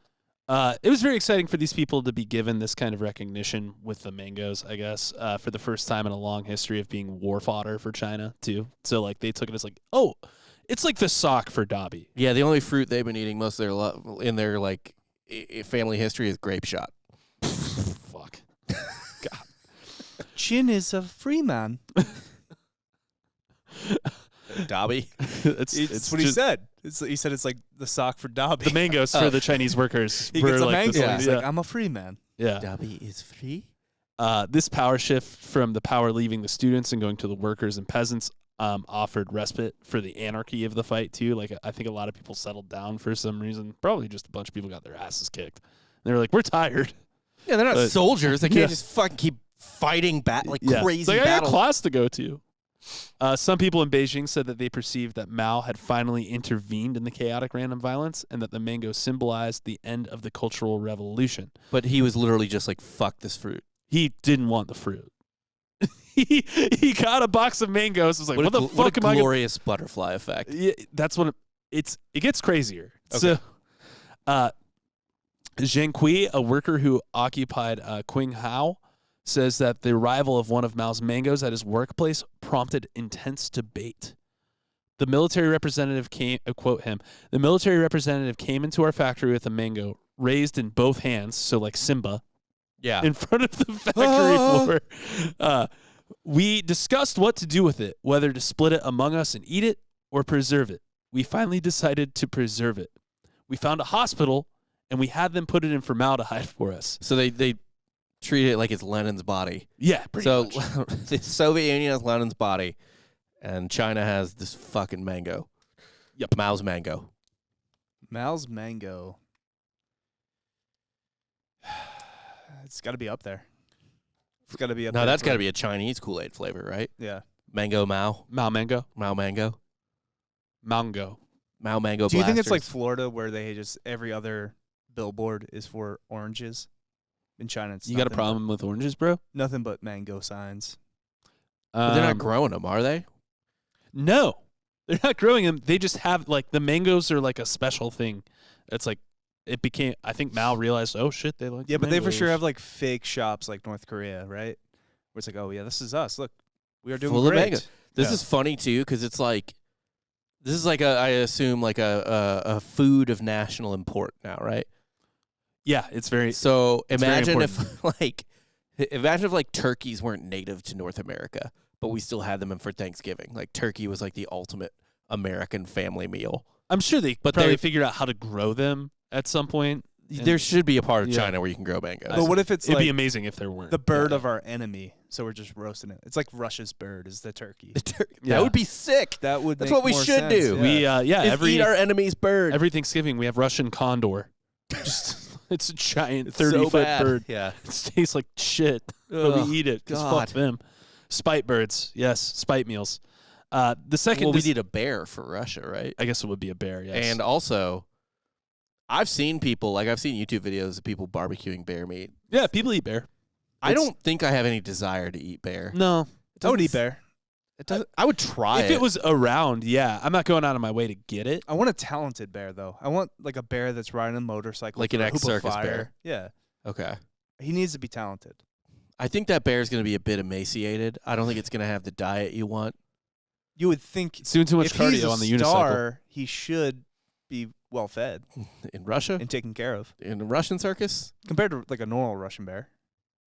It was very exciting for these people to be given this kind of recognition with the mangoes, I guess, for the first time in a long history of being war fodder for China, too. So, like, they took it as like, oh, it's like the sock for Dobby. Yeah, the only fruit they've been eating most of their in their like family history is grape shot. Fuck. Chin is a free man. Dobby. It's what he said. He said it's like the sock for Dobby. The mangoes for the Chinese workers. He were gets a like mango. this- He's yeah. like, I'm a free man. yeah. Dobby is free. This power shift from the power leaving the students and going to the workers and peasants offered respite for the anarchy of the fight too. Like I think a lot of people settled down for some reason. Probably just a bunch of people got their asses kicked. They were like, "We're tired." Yeah, they're not But- soldiers. They can't Yeah. just fucking keep fighting Yeah. crazy It's like, I got battles. class to go to. Some people in Beijing said that they perceived that Mao had finally intervened in the chaotic random violence and that the mango symbolized the end of the Cultural Revolution. But he was literally just like, fuck this fruit. He didn't want the fruit. he got a box of mangoes. Was like, what the fuck what a am I gonna glorious butterfly effect. Yeah, that's what it gets crazier. Okay. So, Zheng Kui, a worker who occupied Qinghao, says that the arrival of one of Mao's mangoes at his workplace prompted intense debate. The military representative quote him, the military representative came into our factory with a mango raised in both hands, so like Simba, Yeah. in front of the factory floor. We discussed what to do with it, whether to split it among us and eat it or preserve it. We finally decided to preserve it. We found a hospital, and we had them put it in formaldehyde for us. So they treat it like it's Lenin's body. Yeah, pretty So much. the Soviet Union has Lenin's body, and China has this fucking mango. Yep. Mao's mango. Mal's mango. It's got to be up there. It's got to be up there. No, that's for- got to be a Chinese Kool-Aid flavor, right? Yeah. Mango Mao. Mao mango. Mao mango. Mango. Mao mango Do you think it's like blasters. Florida where they just every other billboard is for oranges? In China, it's You got a nothing problem with oranges, bro? But, nothing but mango signs. But they're not growing them, are they? No, they're not growing them. They just have like the mangoes are like a special thing. It's like it became. I think Mao realized, oh shit, they like. Yeah, the but they for sure mangoes. have like fake shops like North Korea, right? Where it's like, oh yeah, this is us. Look, we are doing Full of great. mango. This Yeah. is funny too because it's like this is like I assume like a food of national import now, right? Yeah, it's very. So It's very imagine if like turkeys weren't native to North America, but we still had them in for Thanksgiving. Like turkey was like the ultimate American family meal. I'm sure they But probably they- figured out how to grow them at some point. And There should be a part of Yeah. China where you can grow mangoes. But what if it's It'd like be amazing if there weren't. the bird Yeah. of our enemy? So we're just roasting it. It's like Russia's bird is the turkey. Yeah. That would be sick. That would. That's make what we more should sense, do. Yeah. We Is every eat our enemy's bird. every Thanksgiving we have Russian condor. Just it's a giant It's 30-foot so bad. bird. Yeah. It tastes like shit, but Ugh, we eat it. Just God. fuck them. Spite birds, yes, spite meals. The second, Well, we need a bear for Russia, right? I guess it would be a bear. Yes, And also, I've seen YouTube videos of people barbecuing bear meat. yeah, people eat bear. I It's- don't think I have any desire to eat bear. No, I would eat bear. It doesn't. I would try if it was around, yeah, I'm not going out of my way to get it. I want a talented bear though. I want like a bear that's riding a motorcycle, Like through an a hoop of ex-circus fire. bear. Yeah, Okay. he needs to be talented. I think that bear is going to be a bit emaciated. I don't think it's going to have the diet you want. You would think It's doing too much if he's cardio a on the unicycle. star, he should be well fed In Russia? and taken care of In a Russian circus? compared to like a normal Russian bear.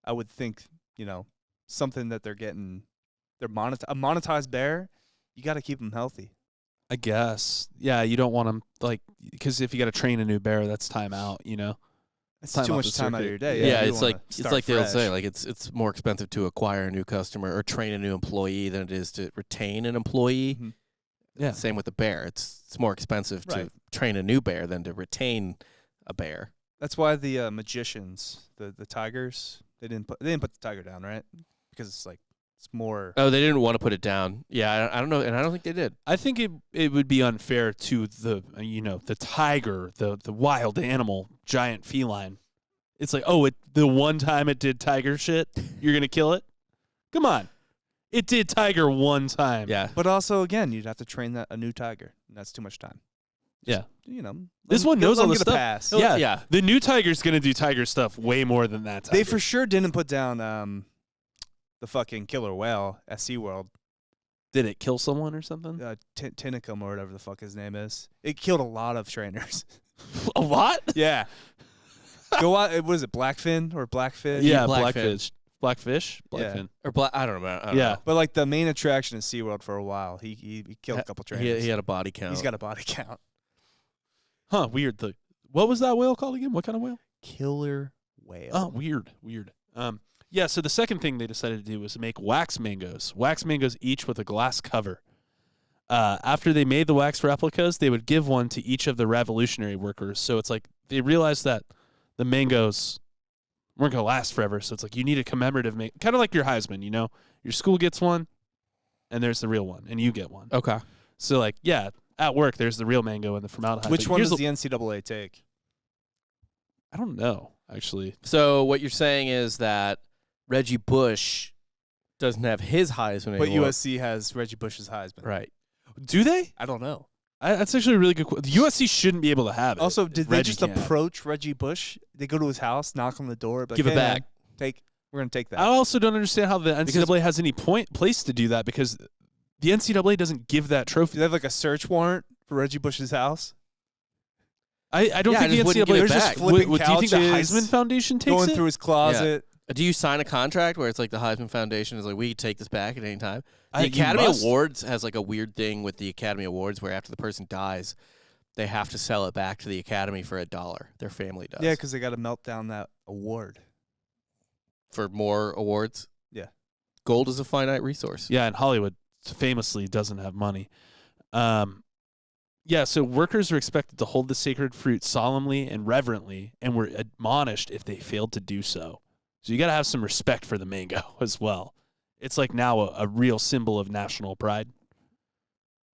I would think something that they're getting. They're a monetized bear. You got to keep them healthy. I guess, yeah, you don't want them like because if you got to train a new bear, that's time out. It's time too off much the time out of circuit. your day. Yeah, you it's wanna like start they'll fresh. say, like it's more expensive to acquire a new customer or train a new employee than it is to retain an employee. Mhm. Yeah. Same with the bear. It's more expensive Right. to train a new bear than to retain a bear. That's why the magicians, the tigers, they didn't put the tiger down, right? Because it's like it's more. Oh, they didn't want to put it down. Yeah, I don't know, and I don't think they did. I think it would be unfair to the the tiger, the wild animal, giant feline. It's like, oh, the one time it did tiger shit, you're gonna kill it? Come on, it did tiger one time. Yeah. But also, again, you'd have to train a new tiger, and that's too much time. Yeah. This one knows all the stuff. Pass. Yeah, Yeah. The new tiger's gonna do tiger stuff way more than that tiger. They for sure didn't put down the fucking killer whale at SeaWorld. Did it kill someone or something? Tinicum or whatever the fuck his name is. It killed a lot of trainers. A lot? Yeah. Go out. What is it? Blackfin or Blackfish? Yeah, Blackfish. Blackfish? Yeah. Blackfin. Or I don't know. Yeah. But like the main attraction is SeaWorld for a while. He killed a couple trainers. He had a body count. He's got a body count. Huh, weird. What was that whale called again? What kind of whale? Killer whale. Oh, weird. Yeah, so the second thing they decided to do was make wax mangoes. Wax mangoes each with a glass cover. After they made the wax replicas, they would give one to each of the revolutionary workers. So it's like they realized that the mangoes weren't going to last forever. So it's like you need a commemorative kind of like your Heisman, Your school gets one, and there's the real one, and you get one. Okay. So, like, yeah, at work, there's the real mango and the formaldehyde. Which But one here's does the NCAA take? I don't know, actually. So what you're saying is that Reggie Bush doesn't have his Heisman But anymore. USC has Reggie Bush's Heisman. Right. Do they? I don't know. That's actually a really good question. USC shouldn't be able to have it. Also, did they Reggie just can't. approach Reggie Bush? They go to his house, knock on the door, be like, Give it "Hey, back." man, we're gonna take that. I also don't understand how the NCAA has any place to do that because the NCAA doesn't give that Do trophy. they have like a search warrant for Reggie Bush's house? I don't Yeah, think I the just wouldn't NCAA give it is just back. Flipping do you think the couches, Heisman Foundation takes Going it? through his closet. Do you sign a contract where it's like the Heisman Foundation is like, we take this back at any time? The You Academy must. Awards has like a weird thing with the Academy Awards where after the person dies, they have to sell it back to the Academy for $1. Their family does. Yeah, because they got to melt down that award. For more awards. Yeah. Gold is a finite resource. Yeah, and Hollywood famously doesn't have money. Yeah, so workers were expected to hold the sacred fruit solemnly and reverently and were admonished if they failed to do so. So you got to have some respect for the mango as well. It's like now a real symbol of national pride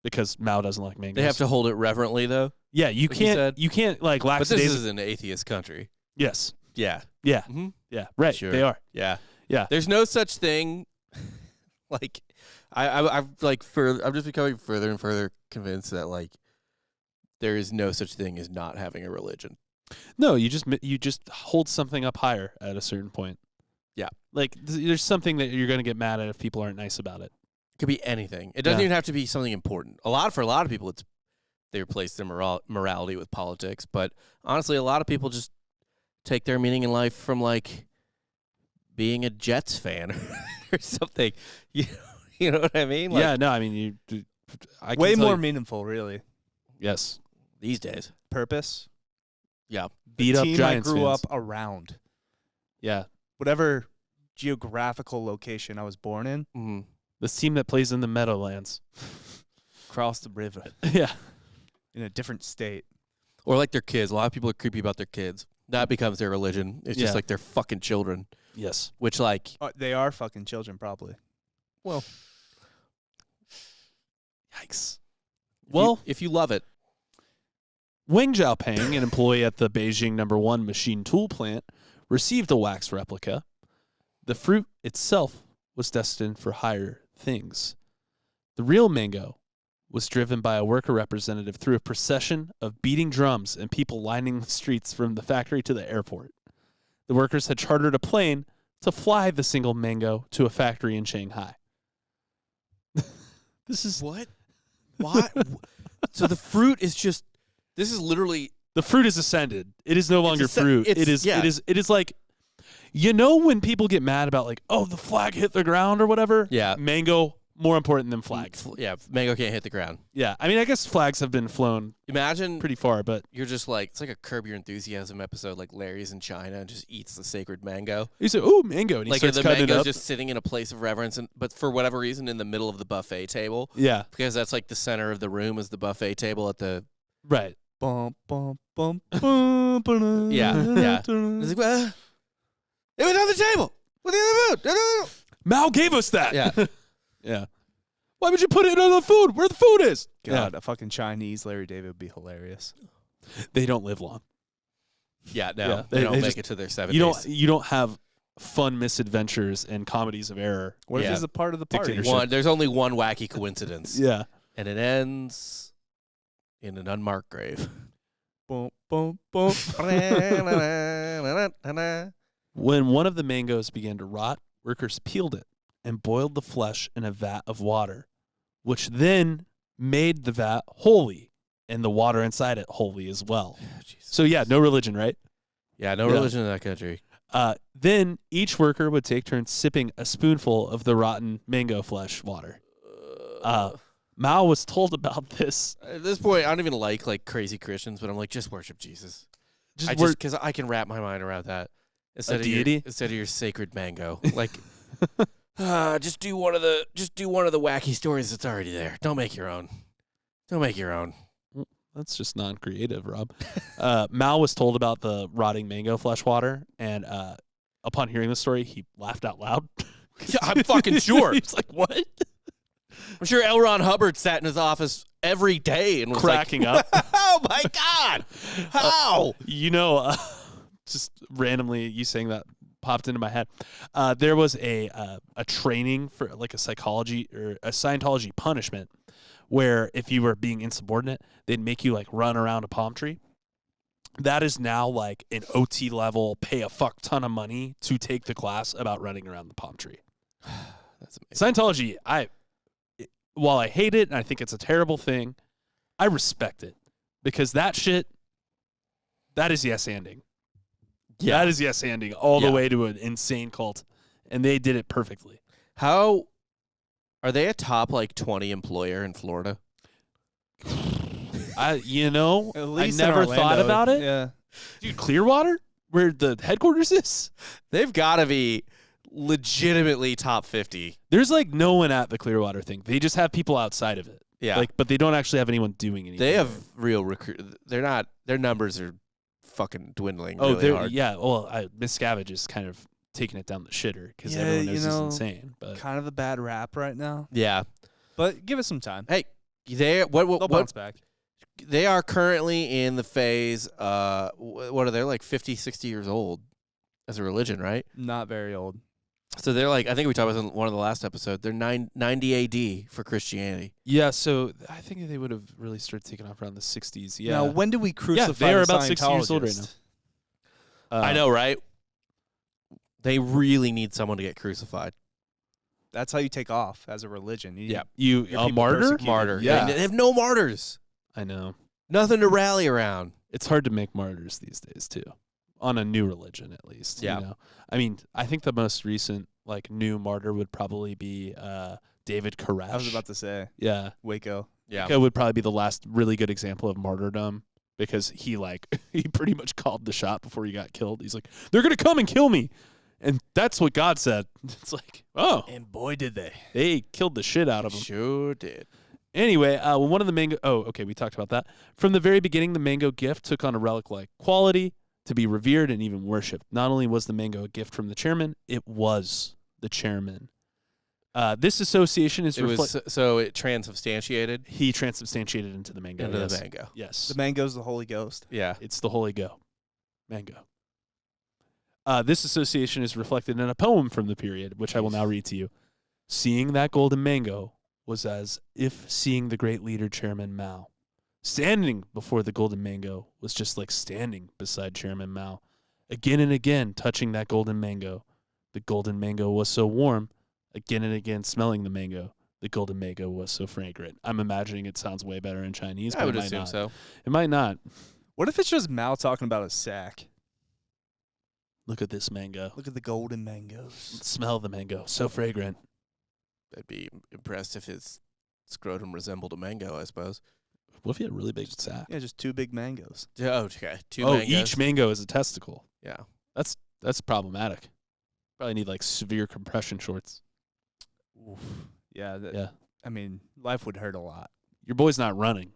because Mao doesn't like mangoes. They have to hold it reverently though. Yeah, you like you said. can't like But this lackadaisical. is an atheist country. Yes. Yeah. Yeah. Mm-hmm. Yeah. Right. Sure. They are. Yeah. Yeah. There's no such thing. Like, I'm just becoming further and further convinced that like there is no such thing as not having a religion. No, you just hold something up higher at a certain point. Yeah. Like there's something that you're going to get mad at if people aren't nice about it. It could be anything. It doesn't Yeah. even have to be something important. For a lot of people, they replace their morality with politics. But honestly, a lot of people just take their meaning in life from like being a Jets fan or something. You know what I mean? Like, Yeah. No, I mean I can Way tell more you- meaningful, really. Yes. these days. Purpose. Yeah. Beat the up team Giants I grew fans. up around. Yeah. Whatever geographical location I was born in, Mm-hmm. This team that plays in the Meadowlands. across the river Yeah. in a different state. Or like their kids. A lot of people are creepy about their kids. That becomes their religion. It's Yeah. just like their fucking children. Yes. Which like, They are fucking children, probably. well, Yikes. well, if you love it. Wang Xiaopeng, an employee at the Beijing No. 1 machine tool plant, received a wax replica. The fruit itself was destined for higher things. The real mango was driven by a worker representative through a procession of beating drums and people lining the streets from the factory to the airport. The workers had chartered a plane to fly the single mango to a factory in Shanghai. This is What? Why? So the fruit is just, this is literally, the fruit is ascended. It is no longer fruit. it's- yeah. It is like, when people get mad about like, oh, the flag hit the ground or whatever. Yeah. Mango more important than flag. Yeah, mango can't hit the ground. Yeah, I mean, I guess flags have been flown Imagine pretty far, but you're just like, it's like a Curb Your Enthusiasm episode, like Larry's in China and just eats the sacred mango. he's like, "Ooh, mango," and he Like starts the cutting it mango's up. just sitting in a place of reverence, but for whatever reason, in the middle of the buffet table, Yeah, because that's like the center of the room is the buffet table at the. right. Bum, bum, bum, bum, ba-da, Yeah, yeah. da-da. It's like, well, it was on the table with the other food. Mao gave us that. Yeah. Yeah. Why would you put it on the food where the food is? God, a fucking Chinese Larry David would be hilarious. They don't live long. Yeah, no, Yeah, they they don't make just- it to their 70s. You don't have fun misadventures and comedies of error. What Yeah. if he's a part of the party? Dictatorship. There's only one wacky coincidence, Yeah. and it ends in an unmarked grave. Bum, bum, bum. When one of the mangoes began to rot, workers peeled it and boiled the flesh in a vat of water, which then made the vat holy and the water inside it holy as well. So yeah, no religion, right? Yeah, no Yeah. religion in that country. Then each worker would take turns sipping a spoonful of the rotten mango flesh water. Mao was told about this. At this point, I don't even like crazy Christians, but I'm like, just worship Jesus. Just Because I can wrap my mind around that. Instead deity? instead of your sacred mango, like, just do one of the wacky stories that's already there. Don't make your own. Don't make your own. That's just non-creative, Rob. Mao was told about the rotting mango flesh water, and upon hearing the story, he laughed out loud. Yeah, I'm fucking sure. He's like, "What?" I'm sure L. Ron Hubbard sat in his office every day and was Cracking up. "Oh my God, how?" Just randomly, you saying that popped into my head. There was a training for like a psychology or a Scientology punishment where if you were being insubordinate, they'd make you like run around a palm tree. That is now like an OT level, pay a fuck ton of money to take the class about running around the palm tree. That's amazing. Scientology, while I hate it and I think it's a terrible thing, I respect it because that shit, that is yes-anding. Yeah. That is yes-anding all the Yeah. way to an insane cult, and they did it perfectly. How are they a top like 20 employer in Florida? I At least in never Orlando, thought about it. Yeah. Dude, Clearwater, where the headquarters is, They've got to be legitimately top 50. there's like no one at the Clearwater thing. They just have people outside of it. Yeah, But they don't actually have anyone doing anything. they have real recruit. They're not. Their numbers are fucking dwindling. Oh, really hard. yeah. Well, Miss Scavenge is kind of taking it down the shitter because Yeah, everyone knows you know, he's insane. But Kind of a bad rap right now. Yeah. But give it some time. Hey, They'll bounce back. they are currently in the phase. What are they like 50, 60 years old as a religion, right? Not very old. So they're like, I think we talked about this in one of the last episodes. They're 90 AD for Christianity. yeah, so I think they would have really started taking off around the 60s. Yeah. Now, when did we crucify they are the about 60 years old right Scientologist? I know, right? They really need someone to get crucified. That's how you take off as a religion. You Yeah. You Your a people martyr? persecuted. Martyr. Yeah. They have no martyrs. I know. Nothing to rally around. It's hard to make martyrs these days too, on a new religion at least. Yeah. You know? I mean, I think the most recent like new martyr would probably be David Koresh. I was about to say Yeah, Waco. Yeah. Waco would probably be the last really good example of martyrdom because he he pretty much called the shot before he got killed. He's like, they're gonna come and kill me, and that's what God said. It's like, oh, And boy, did they. they killed the shit out of him. Sure did. Anyway, when one of the mango... Oh, okay, we talked about that. From the very beginning, the mango gift took on a relic-like quality to be revered and even worshipped. Not only was the mango a gift from the chairman, it was the chairman. This association is... It was so it transubstantiated He transubstantiated into the mango. into yes. the mango. Yes. The mango's the Holy Ghost. Yeah. It's the Holy Go. Mango. This association is reflected in a poem from the period, which I will now read to you. Seeing that golden mango was as if seeing the great leader Chairman Mao. Standing before the golden mango was just like standing beside Chairman Mao. Again and again touching that golden mango. The golden mango was so warm. Again and again smelling the mango. The golden mango was so fragrant. I'm imagining it sounds way better in Chinese, but I would it might assume not. so. It might not. What if it's just Mao talking about a sack? Look at this mango. Look at the golden mangoes. Smell the mango. So fragrant. I'd be impressed if his scrotum resembled a mango, I suppose. What if he had a really big sack? Yeah, just 2 big mangoes. Oh, okay. 2 Oh, mangoes. each mango is a testicle. Yeah. That's problematic. Probably need like severe compression shorts. Oof. Yeah. Yeah. I mean, life would hurt a lot. Your boy's not running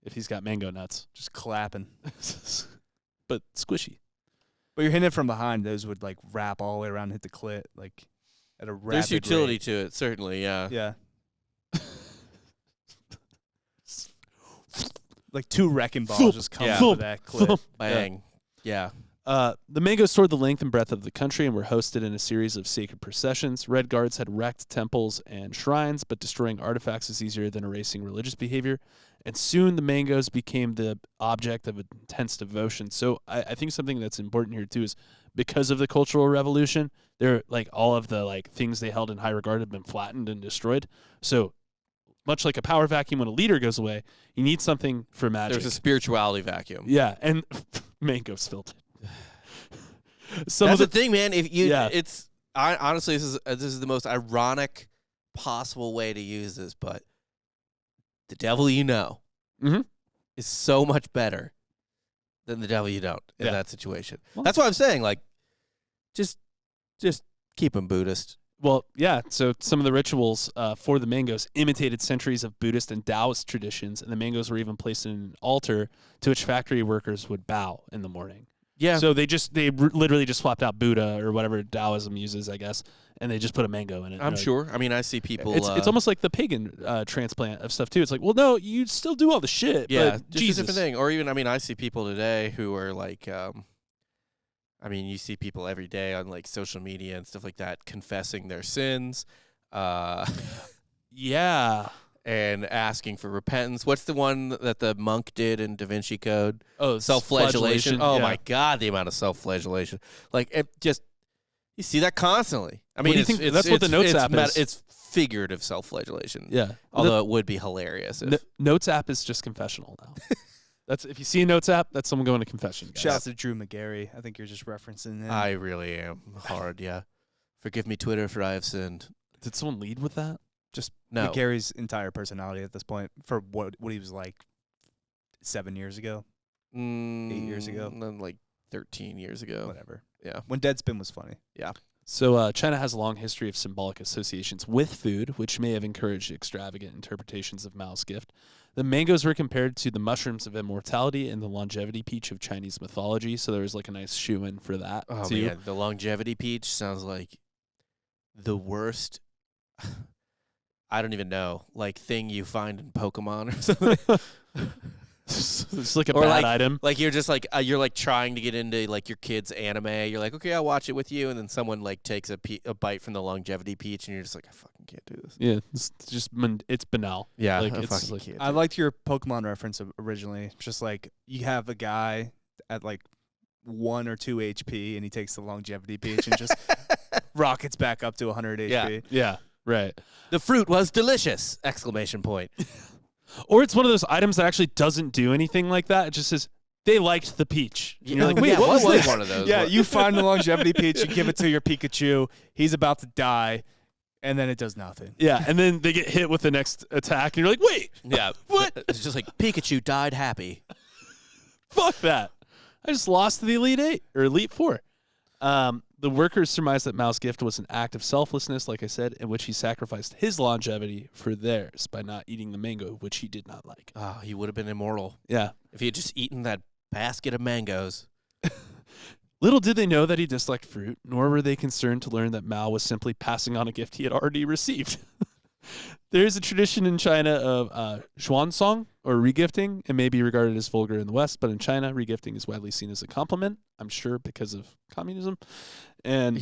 if he's got mango nuts. Just clapping. But squishy. But you're hitting it from behind. Those would like wrap all the way around and hit the clit like at a rapid There's utility rate. to it, certainly, yeah. Yeah. Like 2 wrecking balls just come Yeah. out of that clit. Bang. Yeah. The mangoes toured the length and breadth of the country and were hosted in a series of sacred processions. Red Guards had wrecked temples and shrines, but destroying artifacts is easier than erasing religious behavior. And soon the mangoes became the object of intense devotion. So I think something that's important here too is because of the Cultural Revolution, they're like all of the like things they held in high regard have been flattened and destroyed. So much like a power vacuum when a leader goes away, you need something for magic. There's a spirituality vacuum. Yeah, and mangoes filled it. That's the thing, man. If you, Yeah. honestly, this is the most ironic possible way to use this, but the devil you know Mhm. is so much better than the devil you don't in Yeah. that situation. Well- That's what I'm saying. Like, just keep them Buddhist. Well, yeah. So some of the rituals for the mangoes imitated centuries of Buddhist and Taoist traditions, and the mangoes were even placed in an altar to which factory workers would bow in the morning. Yeah. So they literally just swapped out Buddha or whatever Taoism uses, I guess, and they just put a mango in it. I'm sure. I mean, I see people. It's almost like the pagan transplant of stuff too. It's like, well, no, you still do all the shit. yeah, but just Jesus. a different thing. Or even, I mean, I see people today who are like, I mean, you see people every day on like social media and stuff like that confessing their sins, Yeah. and asking for repentance. What's the one that the monk did in Da Vinci Code? Oh, Self-flagellation. Oh yeah. my God, the amount of self-flagellation. Like, it just, you see that constantly. I mean, do you think- that's what the Notes app is. It's figurative self-flagellation. Yeah. Although it would be hilarious if. Notes app is just confessional now. That's if you see a Notes app, that's someone going to confession. Guys. Shout out to Drew McGarry. I think you're just referencing him. I really am hard, yeah. Forgive me, Twitter, for I have sinned. Did someone lead with that? Just No. McGarry's entire personality at this point for what he was like 7 years ago, 8 years ago. And then like 13 years ago. Whatever. Yeah. When Deadspin was funny. So China has a long history of symbolic associations with food, which may have encouraged extravagant interpretations of Mao's gift. The mangoes were compared to the mushrooms of immortality and the longevity peach of Chinese mythology, so there was like a nice shoe-in for that, Oh, too. man. The longevity peach sounds like the worst, I don't even know, like thing you find in Pokemon or something. It's like a Or bad like- item. Like you're just like you're like trying to get into like your kid's anime. You're like, okay, I'll watch it with you, and then someone like takes a bite from the longevity peach, and you're just like, I fucking can't do this. Yeah, it's just it's banal. Yeah, Like, I it's fucking like- can't. I liked your Pokemon reference originally. Just like you have a guy at like 1 or 2 HP and he takes the longevity peach and just rockets back up to 100 Yeah. HP. Yeah, right. The fruit was delicious! Exclamation point. Or it's one of those items that actually doesn't do anything like that. It just says, they liked the peach. And you're like, wait, yeah, what was this? one of those? Yeah, What- you find the longevity peach, you give it to your Pikachu, he's about to die, and then it does nothing. Yeah, and then they get hit with the next attack, and you're like, wait, Yeah. What? It's just like Pikachu died happy. fuck that. I just lost to the Elite Eight or Elite Four. The workers surmised that Mao's gift was an act of selflessness, like I said, in which he sacrificed his longevity for theirs by not eating the mango, which he did not like. Oh, he would have been immortal Yeah. if he had just eaten that basket of mangoes. Little did they know that he disliked fruit, nor were they concerned to learn that Mao was simply passing on a gift he had already received. There is a tradition in China of xuansong, or regifting. It may be regarded as vulgar in the West, but in China, regifting is widely seen as a compliment, I'm sure because of communism. And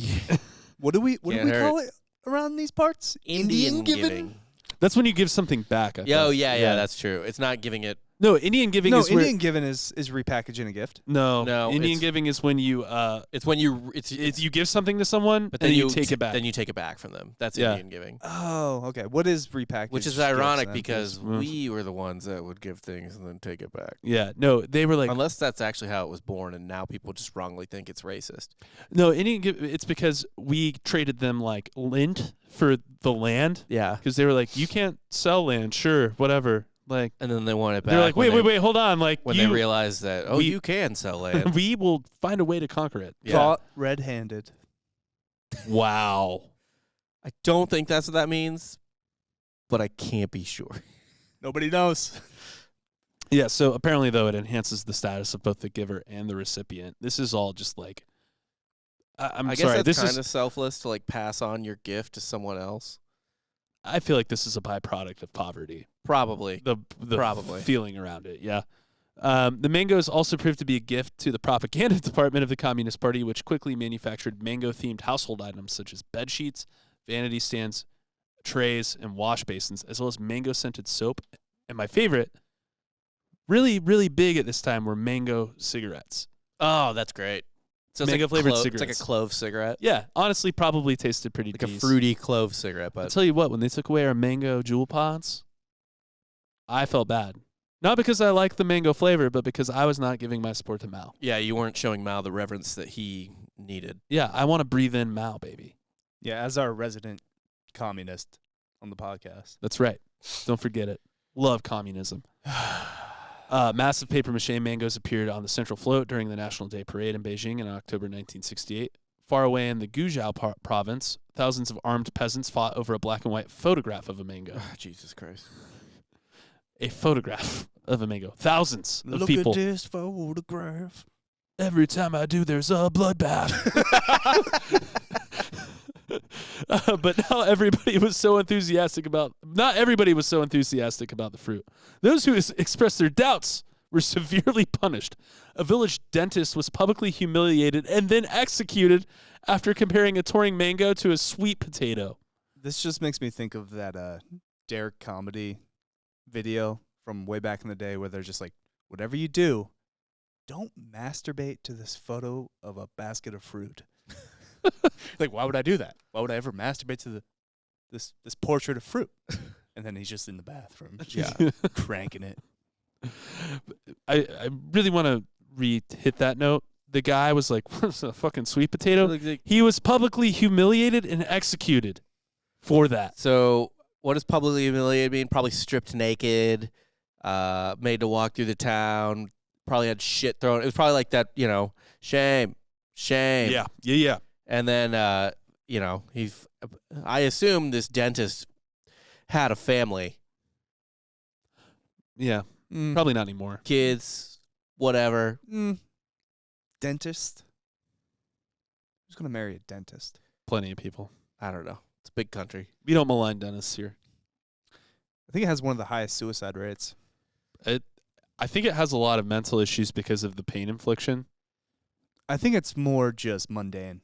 What do we Can't hurt. call it around these parts? Indian giving. that's when you give something back. I Yeah, oh, think. yeah, that's true. It's not giving it No, Indian giving No, is where Indian giving is repackaging a gift. no, No, Indian it's- giving is when you It's when you it's you give something to someone but and then you take it back. Then you take it back from them. That's Yeah. Indian giving. Oh, okay. What is repackaged? Which is gifts ironic then? because Mm. we were the ones that would give things and then take it back. Yeah, no, they were like Unless that's actually how it was born, and now people just wrongly think it's racist. no Indian give. It's because we traded them like lint for the land Yeah. because they were like you can't sell land, sure, whatever. Like And then they want it back. they're like when wait, they- hold on, like When you, they realize that, oh, we- you can sell land. we will find a way to conquer it. Yeah. Caught red-handed. Wow. I don't think that's what that means, but I can't be sure. Nobody knows. Yeah, so apparently, though, it enhances the status of both the giver and the recipient. This is all just like, I'm I guess sorry. that's This kind is. of selfless to like pass on your gift to someone else. I feel like this is a byproduct of poverty. Probably. The Probably. feeling around it. Yeah. The mangoes also proved to be a gift to the propaganda department of the Communist Party, which quickly manufactured mango-themed household items such as bed sheets, vanity stands, trays, and wash basins, as well as mango-scented soap. And my favorite, really, really big at this time, were mango cigarettes. Oh, that's great. So it's Mango-flavored It's like a cigarettes. clove cigarette. Yeah, honestly, probably tasted pretty Like a decent. fruity clove cigarette, I'll but tell you what, when they took away our mango jewel pods, I felt bad. Not because I liked the mango flavor, but because I was not giving my support to Mao. yeah, you weren't showing Mao the reverence that he needed. Yeah, I want to breathe in Mao, baby. Yeah, as our resident communist on the podcast. That's right. Don't forget it. Love communism. Massive papier-mâché mangoes appeared on the central float during the National Day Parade in Beijing in October 1968. Far away in the Guizhou province, thousands of armed peasants fought over a black and white photograph of a mango. Jesus Christ. A photograph of a mango. Thousands of Look people. at this photograph. Every time I do, there's a bloodbath. But not everybody was so enthusiastic about the fruit. Those who expressed their doubts were severely punished. A village dentist was publicly humiliated and then executed after comparing a touring mango to a sweet potato. This just makes me think of that Derek comedy video from way back in the day where they're just like, whatever you do, don't masturbate to this photo of a basket of fruit. Like, why would I do that? Why would I ever masturbate to this portrait of fruit? And then he's just in the bathroom, Yeah. cranking it. I really want to hit that note. The guy was like, what's a fucking sweet potato? He was publicly humiliated and executed for that. So what does publicly humiliated mean? Probably stripped naked, made to walk through the town, probably had shit thrown. It was probably like that, shame. Yeah. And then, I assume this dentist had a family, Yeah. Probably not anymore. kids, whatever. Dentist? Who's going to marry a dentist? Plenty of people. I don't know. It's a big country. We don't malign dentists here. I think it has one of the highest suicide rates. I think it has a lot of mental issues because of the pain infliction. I think it's more just mundane.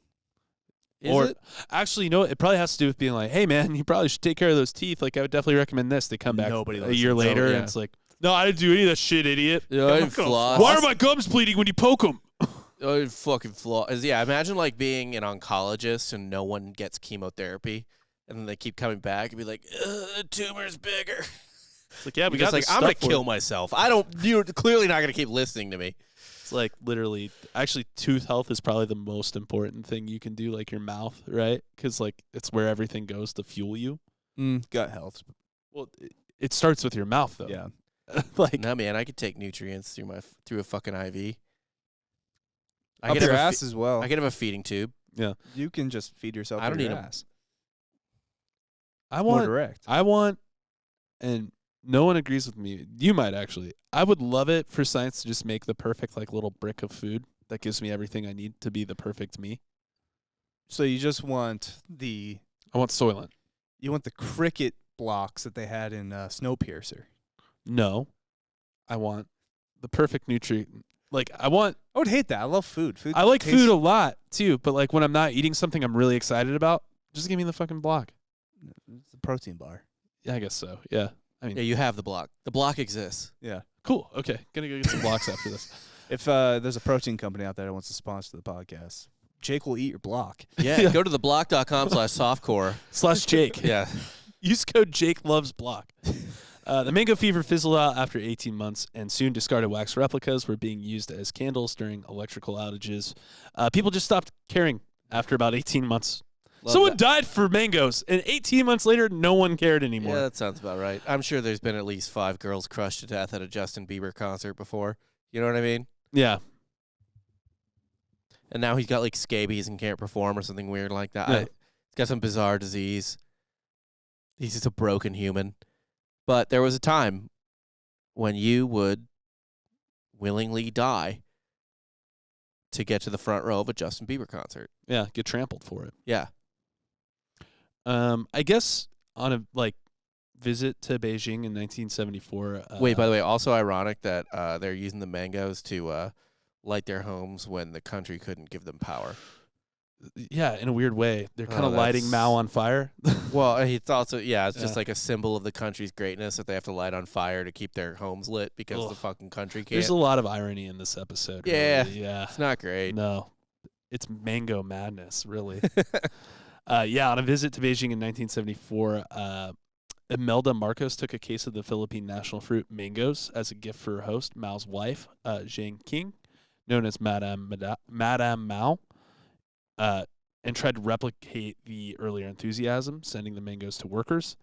Is it? Actually, it probably has to do with being like, hey, man, you probably should take care of those teeth. Like, I would definitely recommend this. They come back Nobody a year listens. later, Oh, yeah. and it's like, no, I didn't do any of that shit, idiot. Yeah, I didn't floss. Why are my gums bleeding when you poke them? Oh, fucking flaw. Yeah, imagine like being an oncologist and no one gets chemotherapy, and then they keep coming back and be like, the tumor's bigger. It's like, yeah, we You're got just this like, I'm gonna stuff for kill it. myself. You're clearly not gonna keep listening to me. It's like literally, actually, tooth health is probably the most important thing you can do, like your mouth, right? Because like it's where everything goes to fuel you. Gut health. Well, it starts with your mouth, though. Yeah. Like, No, man, I could take nutrients through a fucking IV. I Up could your have ass as well. I could have a feeding tube. You can just feed yourself I don't through your need 'em. ass. I More want, direct. and no one agrees with me. You might actually. I would love it for science to just make the perfect like little brick of food that gives me everything I need to be the perfect me. So you just want I want Soylent. the cricket blocks that they had in Snowpiercer. No, I want the perfect nutrient. Like I want. I would hate that. I love food. I like tastes- food a lot too, but like when I'm not eating something I'm really excited about, just give me the fucking block. It's a protein bar. Yeah, I guess so. Yeah, I mean, Yeah, you have the block. The block exists. Yeah. cool. Okay, gonna go get some blocks after this. If there's a protein company out there that wants to sponsor the podcast, Jake will eat your block. Yeah, go to theblock.com/softcore. /Jake. Yeah. Use code Jake Loves Block. The mango fever fizzled out after 18 months, and soon discarded wax replicas were being used as candles during electrical outages. People just stopped caring after about 18 months. Someone died for mangoes, and 18 months later, no one cared anymore. Yeah, that sounds about right. I'm sure there's been at least 5 girls crushed to death at a Justin Bieber concert before. You know what I mean? Yeah. And now he's got like scabies and can't perform or something weird like that. Yeah. He's got some bizarre disease. He's just a broken human. But there was a time when you would willingly die to get to the front row of a Justin Bieber concert. Yeah, get trampled for it. Yeah. I guess on a visit to Beijing in 1974. Wait, by the way, also ironic that they're using the mangoes to light their homes when the country couldn't give them power. Yeah, in a weird way, they're kind of Oh, lighting that's- Mao on fire. Well, it's also, it's Yeah. just like a symbol of the country's greatness that they have to light on fire to keep their homes lit because the Ugh. fucking country can't. There's a lot of irony in this episode. Yeah. really. Yeah. It's not great. No, it's mango madness, really. Yeah, on a visit to Beijing in 1974, Imelda Marcos took a case of the Philippine national fruit mangoes as a gift for her host, Mao's wife, Zhang Qing, known as Madame Mao, and tried to replicate the earlier enthusiasm, sending the mangoes to workers.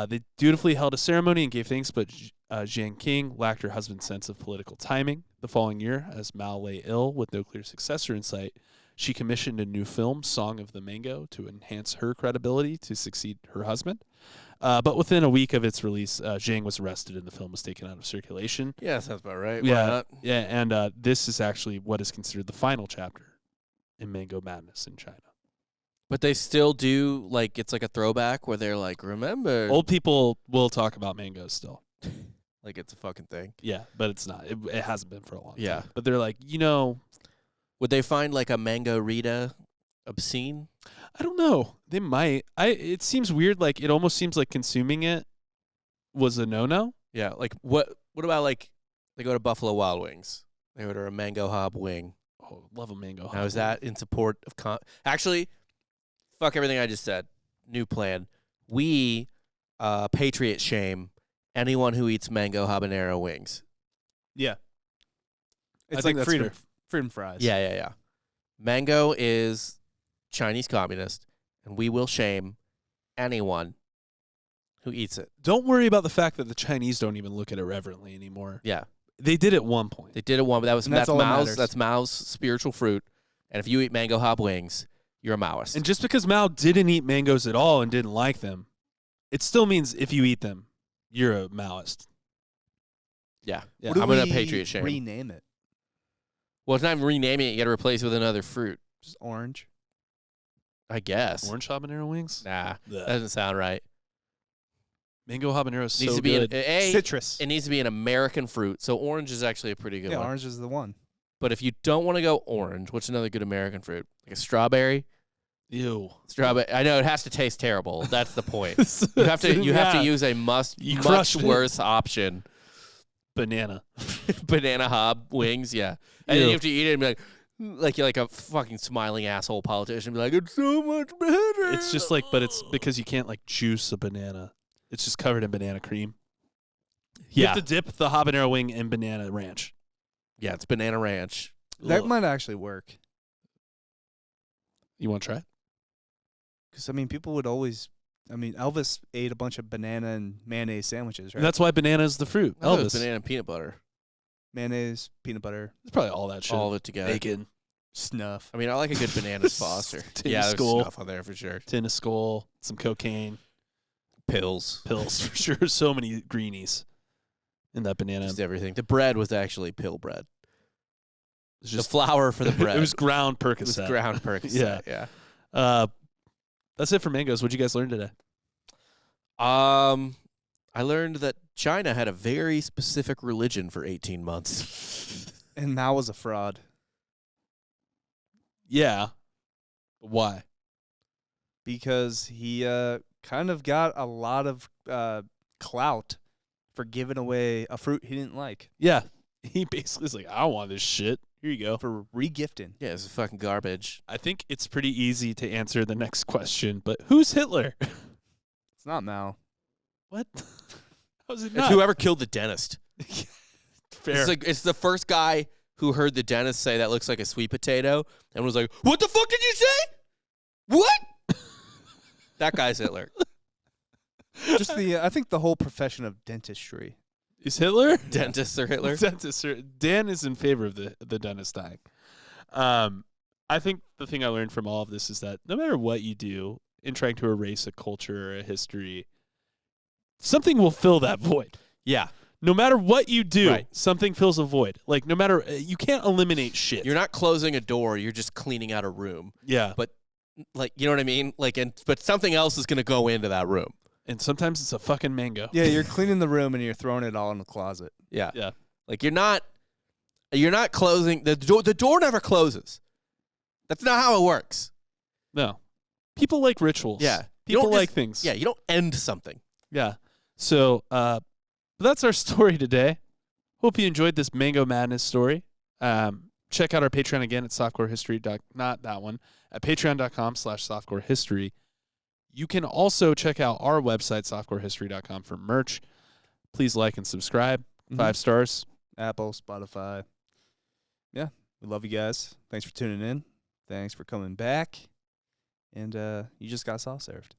They dutifully held a ceremony and gave thanks, but Zhang Qing lacked her husband's sense of political timing. The following year, as Mao lay ill with no clear successor in sight, she commissioned a new film, Song of the Mango, to enhance her credibility to succeed her husband. But within a week of its release, Zhang was arrested and the film was taken out of circulation. Yeah, sounds about right. Why Yeah, not? yeah, and this is actually what is considered the final chapter in Mango Madness in China. But they still do, like, it's like a throwback where they're like, remember. Old people will talk about mangoes still. Like it's a fucking thing. Yeah, but it's not. It hasn't been for a long Yeah. time. But they're like, Would they find like a mango Rita obscene? I don't know. They might. It seems weird. Like, it almost seems like consuming it was a no-no. Yeah, like what about like they go to Buffalo Wild Wings. They order a mango hob wing. Oh, love a mango. Now is that in support of actually, fuck everything I just said. New plan. We patriot shame anyone who eats mango habanero wings. Yeah. I It's think like that's freedom fries. Yeah. Mango is Chinese communist, and we will shame anyone who eats it. Don't worry about the fact that the Chinese don't even look at it reverently anymore. Yeah. They did at one point. They did it one, but And that's all that matters. That's Mao's spiritual fruit. And if you eat mango hob wings, you're a Maoist. And just because Mao didn't eat mangoes at all and didn't like them, it still means if you eat them, you're a Maoist. yeah. Yeah. What do I'm gonna we patriot shame. rename it? Well, it's not even renaming it. You got to replace it with another fruit, Just orange. I guess. Orange habanero wings? Nah, Ugh. that doesn't sound right. Mango habanero is Needs so to be good. Citrus. It needs to be an American fruit. So orange is actually a pretty good Yeah, one. orange is the one. But if you don't want to go orange, what's another good American fruit? Like a strawberry. Ew. Strawberry. I know it has to taste terrible. That's the point. You have to Yeah. use a much crushed it. worse option. Banana. Banana hob wings, yeah. And then Ew. you have to eat it and be like you're like a fucking smiling asshole politician, be like, it's so much better. It's just like, but it's because you can't like juice a banana. It's just covered in banana cream. You yeah, have to dip the habanero wing in banana ranch. yeah, it's banana ranch. That Ugh. might actually work. You want to try it? Because, people would always... Elvis ate a bunch of banana and mayonnaise sandwiches, right? And that's why banana is the fruit. I thought it was Elvis. banana and peanut butter, Mayonnaise, peanut butter, It's probably all that shit. all of it together. Bacon, snuff. I mean, I like a good bananas Foster. Tin Yeah, there's Skull. stuff on there for sure. tin of skull, some cocaine, Pills, pills for sure. So many greenies in that banana. just everything. The bread was actually pill bread. It's The flour for the bread. It was ground It was Percocet. ground Percocet. Yeah. Yeah. That's it for mangoes. What'd you guys learn today? I learned that China had a very specific religion for 18 months. And Mao was a fraud. Yeah. Why? Because he kind of got a lot of clout for giving away a fruit he didn't like Yeah. He basically is like, I don't want this shit. Here you go. for regifting. Yeah, it's fucking garbage. I think it's pretty easy to answer the next question, but who's Hitler? It's not Mao. What? How's it It's not? whoever killed the dentist. Fair. It's the first guy who heard the dentist say that looks like a sweet potato and was like, "What the fuck did you say? What?" That guy's Hitler. Just I think the whole profession of dentistry. Is Hitler? Dentists are Hitler. Dentist. Dan is in favor of the dentist dying. I think the thing I learned from all of this is that no matter what you do in trying to erase a culture or a history, something will fill that void. Yeah. No matter what you do, Right. something fills a void. Like, no matter, you can't eliminate shit. You're not closing a door, you're just cleaning out a room. Yeah. Like, you know what I mean? Like, but something else is going to go into that room. And sometimes it's a fucking mango. Yeah, you're cleaning the room and you're throwing it all in the closet. Yeah. Yeah. Like, you're not closing the door. The door never closes. That's not how it works. No. People like rituals. Yeah. You People don't like just- things. Yeah, you don't end something. Yeah. So, that's our story today. Hope you enjoyed this Mango Madness story. Check out our Patreon again at softcorehistory. Not that one. At patreon.com/softcorehistory. You can also check out our website, softcorehistory.com, for merch. Please like and subscribe. 5 stars. Apple, Spotify. Yeah, we love you guys. Thanks for tuning in. Thanks for coming back. And you just got soft served.